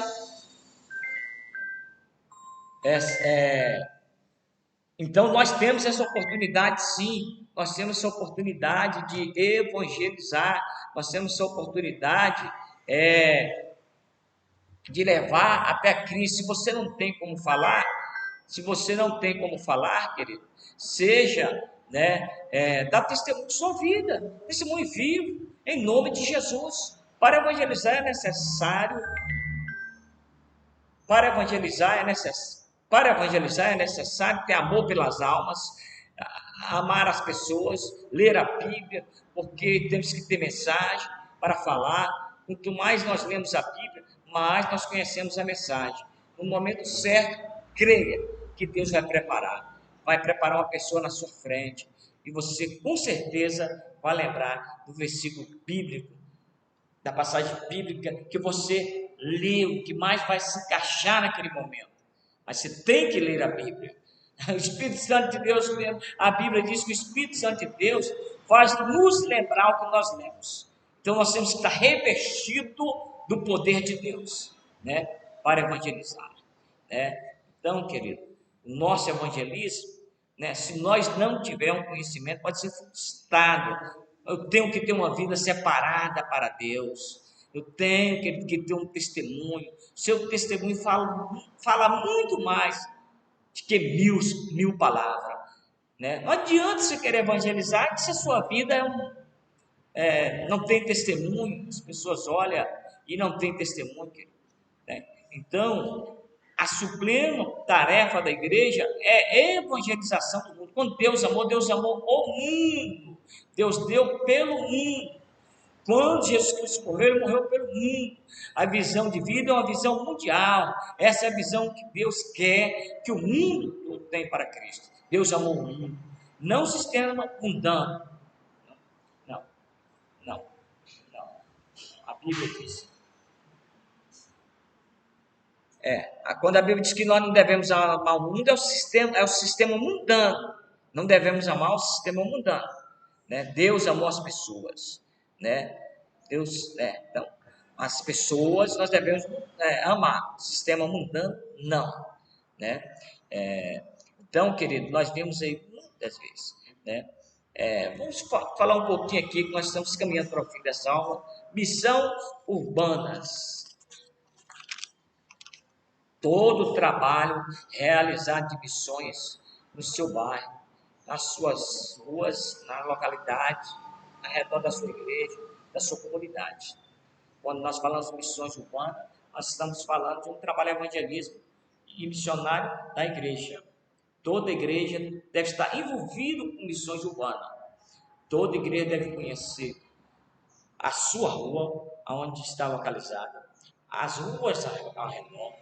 então nós temos essa oportunidade, sim. Nós temos essa oportunidade de evangelizar. Nós temos essa oportunidade de levar até Cristo. Se você não tem como falar, querido, seja, dá testemunho de sua vida, testemunho vivo, em nome de Jesus. Para evangelizar é necessário, ter amor pelas almas, amar as pessoas, ler a Bíblia, porque temos que ter mensagem para falar. Quanto mais nós lemos a Bíblia, mais nós conhecemos a mensagem. No momento certo, creia que Deus vai preparar uma pessoa na sua frente, e você com certeza vai lembrar do versículo bíblico, da passagem bíblica que você leu, que mais vai se encaixar naquele momento. Mas você tem que ler a Bíblia. O Espírito Santo de Deus, a Bíblia diz que o Espírito Santo de Deus faz nos lembrar o que nós lemos. Então nós temos que estar revestido do poder de Deus, para evangelizar, Então, querido, o nosso evangelismo, se nós não tivermos conhecimento, pode ser frustrado. Eu tenho que ter uma vida separada para Deus. Eu tenho que ter um testemunho. Seu testemunho fala muito mais de que mil palavras, Não adianta você querer evangelizar se a sua vida não tem testemunho. As pessoas olham e não tem testemunho, querido, Então, a suprema tarefa da igreja é evangelização do mundo. Quando Deus amou o mundo. Deus deu pelo mundo. Quando Jesus Cristo morreu, ele morreu pelo mundo. A visão de vida é uma visão mundial. Essa é a visão que Deus quer que o mundo todo tenha para Cristo. Deus amou o mundo. Não o sistema mundano. Não. A Bíblia diz. Quando a Bíblia diz que nós não devemos amar o mundo, é o sistema mundano. Não devemos amar o sistema mundano. Deus amou as pessoas. Então, as pessoas nós devemos amar. O sistema mundano, não. Então, querido, nós vimos aí muitas vezes. Vamos falar um pouquinho aqui, que nós estamos caminhando para o fim dessa aula. Missão urbanas. Todo o trabalho realizado de missões no seu bairro, nas suas ruas, na localidade, ao redor da sua igreja, da sua comunidade. Quando nós falamos de missões urbanas, nós estamos falando de um trabalho evangelismo e missionário da igreja. Toda igreja deve estar envolvida com missões urbanas. Toda igreja deve conhecer a sua rua, onde está localizada, as ruas ao redor,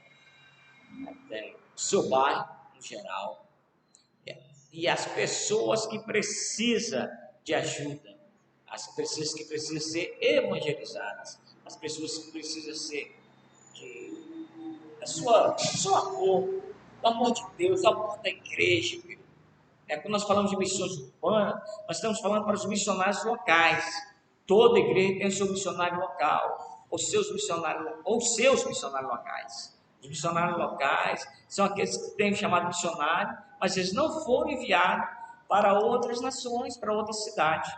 o seu bairro no geral, e as pessoas que precisam de ajuda, as pessoas que precisam ser evangelizadas, as pessoas que precisam ser seu amor, do amor de Deus, do amor da igreja. Quando nós falamos de missões urbanas, nós estamos falando para os missionários locais. Toda igreja tem o seu missionário local, ou seus missionários locais. Os missionários locais são aqueles que têm chamado missionário, mas eles não foram enviados para outras nações, para outras cidades.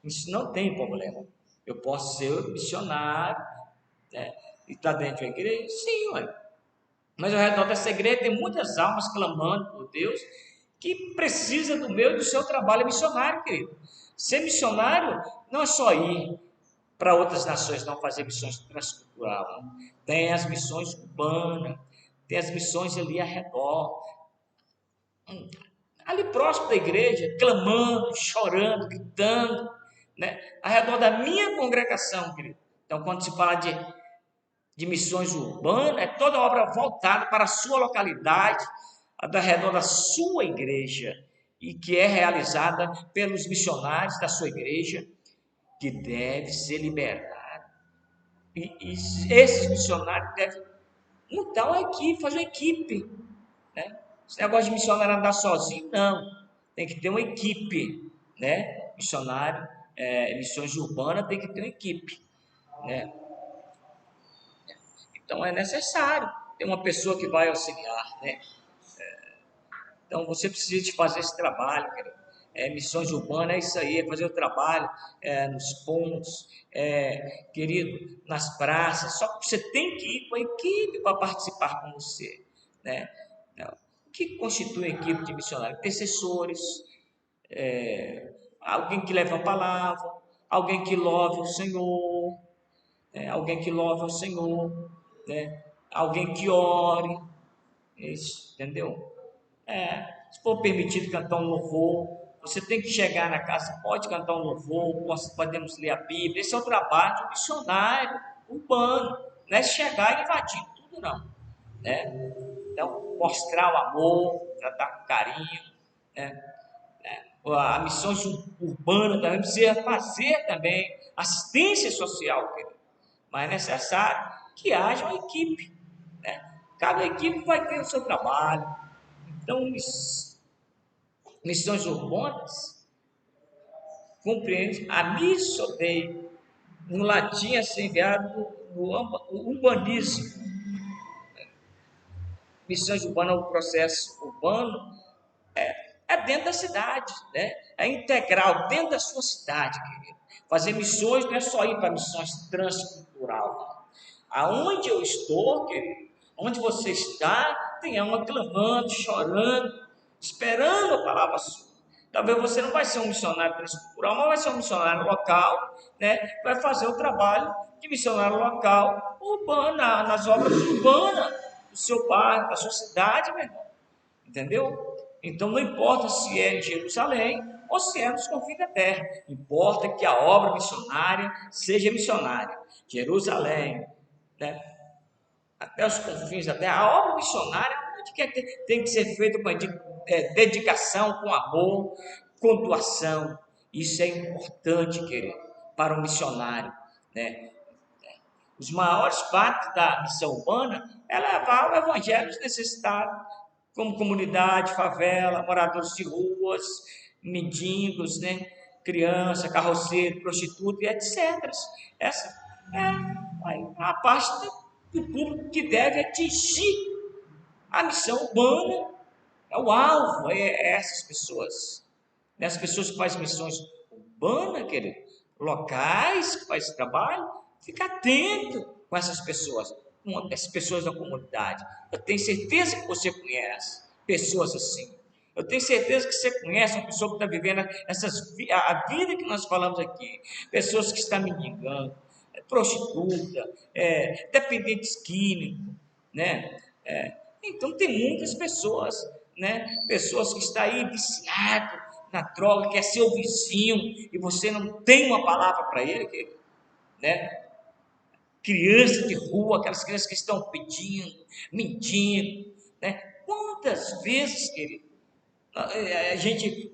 Isso não tem problema. Eu posso ser missionário, e estar dentro da igreja? Sim, mas ao redor dessa igreja tem muitas almas clamando por Deus, que precisa do meu e do seu trabalho missionário, querido. Ser missionário não é só ir para outras nações, não fazer missões transculturais. Tem as missões urbanas, tem as missões ali ao redor, ali próximo da igreja, clamando, chorando, gritando, ao redor da minha congregação, querido. Então, quando se fala de de missões urbanas é toda obra voltada para a sua localidade, ao redor da sua igreja, e que é realizada pelos missionários da sua igreja, que deve ser liberado. E esses missionários devem montar uma equipe, fazer uma equipe, né? Esse negócio de missionário andar sozinho, não. Tem que ter uma equipe, né? Missionário, missões urbanas tem que ter uma equipe, né? Então é necessário ter uma pessoa que vai auxiliar, né? Então você precisa de fazer esse trabalho, querido. Missões urbanas é isso aí, é fazer o trabalho nos pontos, querido, nas praças. Só que você tem que ir com a equipe para participar com você, né? O que constitui a equipe de missionários? Intercessores, alguém que leva a palavra, alguém que louve o Senhor, alguém que louve o Senhor, né? Alguém que ore, isso, entendeu? Se for permitido cantar um louvor, você tem que chegar na casa, pode cantar um louvor, podemos ler a Bíblia. Esse é o trabalho de um missionário urbano, não é chegar e invadir tudo, não, né? Então, mostrar o amor, tratar com carinho, né? A missão urbana também precisa fazer também assistência social, querido. Mas é necessário que haja uma equipe, né? Cada equipe vai ter o seu trabalho. Então, missões urbanas compreende a missio Dei, no latim assemelhado no urbanismo. Missões urbanas, o processo urbano é dentro da cidade, né? É integral, dentro da sua cidade, querido. Fazer missões não é só ir para missões transcultural. Aonde eu estou, querido, onde você está, tem alma clamando, chorando, esperando a palavra sua. Talvez você não vai ser um missionário transcultural, mas vai ser um missionário local, né? Vai fazer o trabalho de missionário local, urbano, nas obras urbanas do seu bairro, da sua cidade, meu irmão. Entendeu? Então não importa se é em Jerusalém ou se é nos confins da terra. Importa que a obra missionária seja missionária. Jerusalém, né? Até os confins da terra. A obra missionária onde que tem que ser feita com dedicação, com amor, com doação. Isso é importante, querido, para o missionário, né? Os maiores partes da missão urbana é levar o evangelho aos necessitados, como comunidade, favela, moradores de ruas, mendigos, né? Criança, carroceiro, prostituta e etc. Essa é a parte do público que deve atingir a missão urbana. É o alvo, essas pessoas. As pessoas que fazem missões urbanas, querido, locais que fazem esse trabalho, fica atento com essas pessoas, com as pessoas da comunidade. Eu tenho certeza que você conhece pessoas assim. Eu tenho certeza que você conhece uma pessoa que está vivendo a vida que nós falamos aqui. Pessoas que estão mendigando, prostituta, dependentes químicos, né? Então tem muitas pessoas, né? Pessoas que estão aí viciadas na droga, quer ser o vizinho e você não tem uma palavra para ele, né? Criança de rua, aquelas crianças que estão pedindo, mentindo, né? Quantas vezes, querido, a gente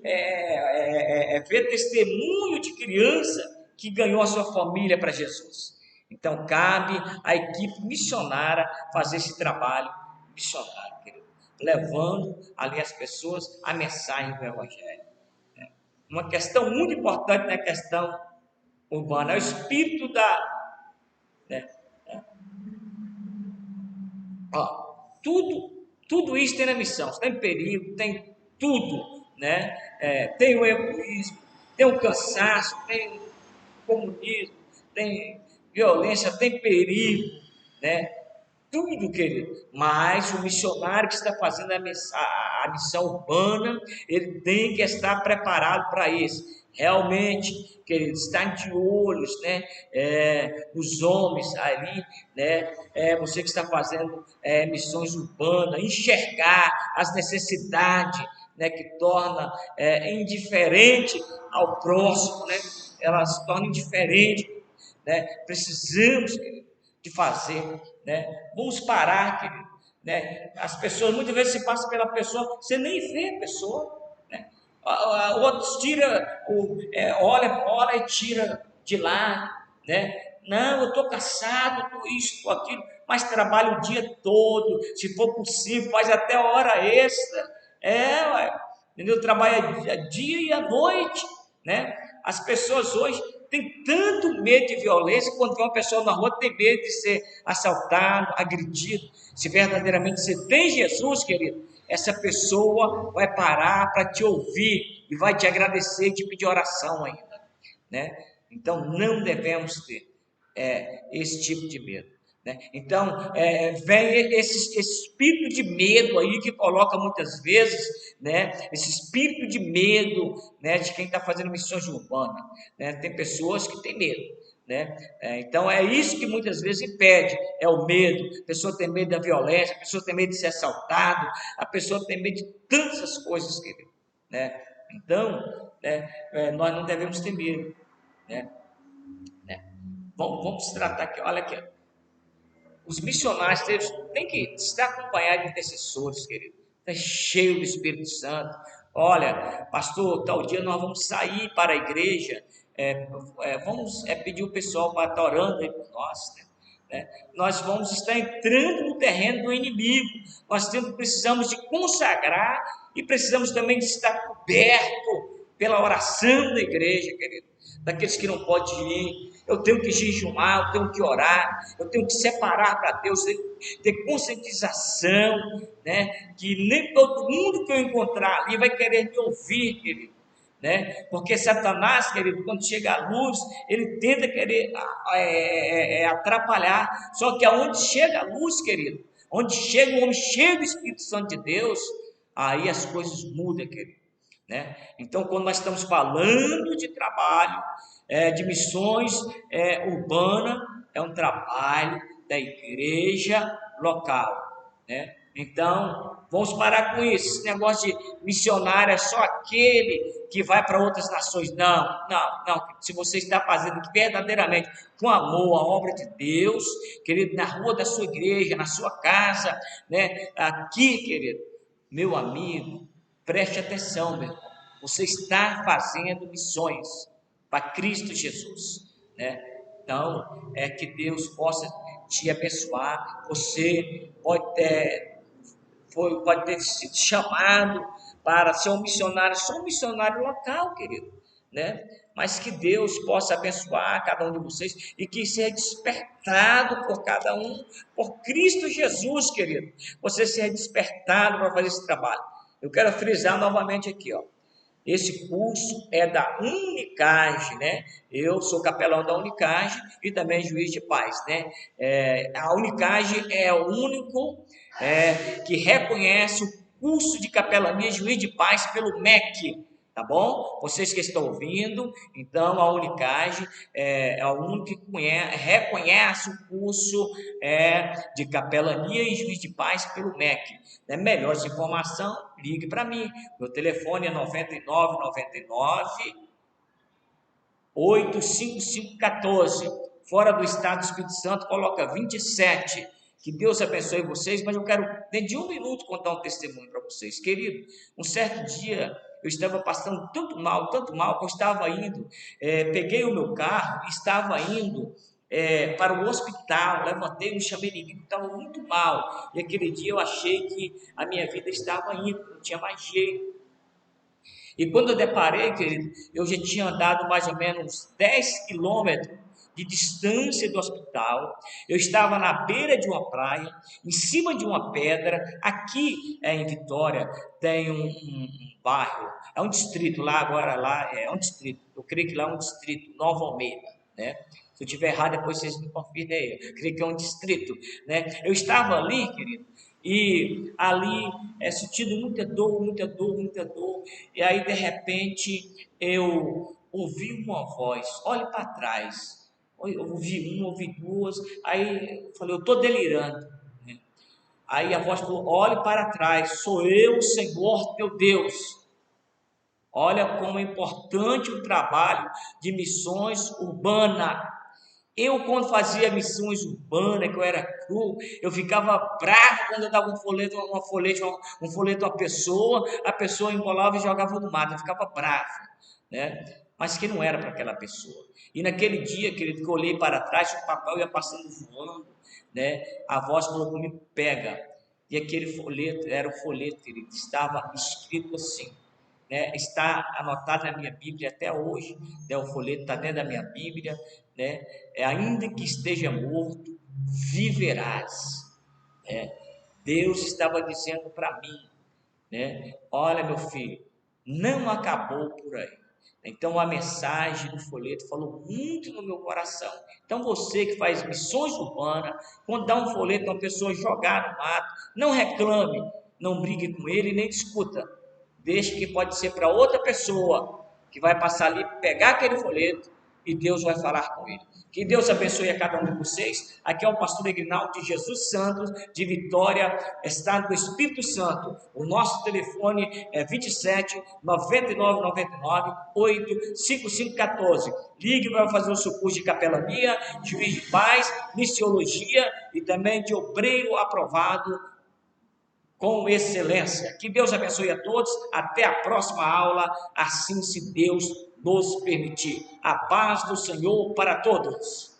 vê testemunho de criança que ganhou a sua família para Jesus. Então, cabe à equipe missionária fazer esse trabalho missionário, querido, levando ali as pessoas a mensagem do Evangelho. Uma questão muito importante na questão urbana é o espírito né? Ó, tudo isso tem na missão. Tem perigo, tem tudo, né? Tem o egoísmo, tem o cansaço, tem o comunismo, tem violência, tem perigo, né? Tudo, querido. Mas o missionário que está fazendo a missão urbana, ele tem que estar preparado para isso. Realmente, querido, estar de olhos, né, nos homens ali, né, você que está fazendo missões urbanas, enxergar as necessidades, né, que torna indiferente ao próximo, né, ela se torna indiferente, né, precisamos, querido, de fazer, né? Vamos parar, querido, né? As pessoas, muitas vezes você passa pela pessoa, você nem vê a pessoa, né? Outros tira, olha e tira de lá, né? Não, eu estou cansado, estou isso, estou aquilo, mas trabalho o dia todo, se for possível, faz até hora extra, ué, entendeu? Trabalha dia e à noite, né? As pessoas hoje têm tanto medo de violência, quando vê uma pessoa na rua tem medo de ser assaltado, agredido. Se verdadeiramente você tem Jesus, querido, essa pessoa vai parar para te ouvir e vai te agradecer e te pedir oração ainda, né? Então não devemos ter esse tipo de medo, né? Então vem esse espírito de medo aí que coloca muitas vezes, né? Esse espírito de medo, né? De quem está fazendo missões urbanas, né? Tem pessoas que têm medo, né? Então é isso que muitas vezes impede, é o medo. A pessoa tem medo da violência, a pessoa tem medo de ser assaltado, a pessoa tem medo de tantas coisas, querido, né? Então, nós não devemos ter medo, né? Vamos tratar aqui, olha aqui, os missionários têm que estar acompanhados de intercessores, querido, está cheio do Espírito Santo. Olha, pastor, tal dia nós vamos sair para a igreja, vamos pedir o pessoal para estar orando aí por nós, né? Nós vamos estar entrando no terreno do inimigo, precisamos de consagrar e precisamos também de estar coberto pela oração da igreja, querido, daqueles que não podem ir. Eu tenho que jejuar, eu tenho que orar, eu tenho que separar para Deus, ter conscientização, né? Que nem todo mundo que eu encontrar ali vai querer me ouvir, querido, né? Porque Satanás, querido, quando chega a luz, ele tenta querer atrapalhar. Só que aonde chega a luz, querido, onde chega o homem cheio do Espírito Santo de Deus, aí as coisas mudam, querido, né? Então, quando nós estamos falando de trabalho, de missões urbana, é um trabalho da igreja local, né? Então, vamos parar com isso. Esse negócio de missionário é só aquele que vai para outras nações. Não, não, não. Se você está fazendo verdadeiramente com amor a obra de Deus, querido, na rua da sua igreja, na sua casa, né? Aqui, querido, meu amigo, preste atenção, meu irmão. Você está fazendo missões para Cristo Jesus, né? Então, que Deus possa te abençoar. Você pode ter sido chamado para ser um missionário, só um missionário local, querido, né? Mas que Deus possa abençoar cada um de vocês e que seja despertado por cada um, por Cristo Jesus, querido. Você seja despertado para fazer esse trabalho. Eu quero frisar novamente aqui, ó. Esse curso é da Unicage, né? Eu sou capelão da Unicage e também juiz de paz, né? A Unicage é o único que reconhece o curso de capelania e juiz de paz pelo MEC, tá bom? Vocês que estão ouvindo, então a Unicage é o único que reconhece o curso de capelania e juiz de paz pelo MEC. Melhor informação, ligue para mim. Meu telefone é 9999 85514. Fora do estado do Espírito Santo, coloca 27. Que Deus abençoe vocês, mas eu quero, dentro de um minuto, contar um testemunho para vocês. Querido, um certo dia eu estava passando tanto mal, que eu estava indo, peguei o meu carro e estava indo para o hospital, levantei, me chamei de mim, estava muito mal, e aquele dia eu achei que a minha vida estava indo, não tinha mais jeito. E quando eu deparei, querido, eu já tinha andado mais ou menos 10 quilômetros de distância do hospital, eu estava na beira de uma praia, em cima de uma pedra. Aqui em Vitória tem um bairro, é um distrito lá, agora lá é um distrito, eu creio que lá é um distrito, Nova Almeida, né? Se eu estiver errado, depois vocês me confirmem aí, eu creio que é um distrito, né? Eu estava ali, querido, e ali sentindo muita dor, muita dor, muita dor, e aí de repente eu ouvi uma voz, olhe para trás. Eu ouvi uma, ouvi duas, aí eu falei, eu estou delirando, né? Aí a voz falou, olhe para trás, sou eu, o Senhor teu Deus. Olha como é importante o trabalho de missões urbana. Eu, quando fazia missões urbanas, que eu era cru, eu ficava bravo quando eu dava um folheto a uma pessoa, a pessoa embolava e jogava no mato, eu ficava bravo, né? Mas que não era para aquela pessoa. E naquele dia, querido, que eu olhei para trás, o papel ia passando voando, né? A voz falou comigo, pega. E aquele folheto, era o folheto, querido, estava escrito assim, né? Está anotado na minha Bíblia até hoje, né? O folheto está dentro da minha Bíblia, né? Ainda que esteja morto, viverás, né? Deus estava dizendo para mim, né? Olha, meu filho, não acabou por aí. Então a mensagem do folheto falou muito no meu coração. Então você que faz missões urbanas, quando dá um folheto a uma pessoa jogar no mato, não reclame, não brigue com ele, nem discuta. Deixe que pode ser para outra pessoa que vai passar ali, pegar aquele folheto e Deus vai falar com ele. Que Deus abençoe a cada um de vocês. Aqui é o pastor Egrinaldo de Jesus Santos, de Vitória, Estado do Espírito Santo. O nosso telefone é 27 99 99 8 5514. Ligue para fazer o seu curso de capelania, juiz de paz, missiologia e também de obreiro aprovado com excelência. Que Deus abençoe a todos. Até a próxima aula, assim se Deus nos permitir. A paz do Senhor para todos.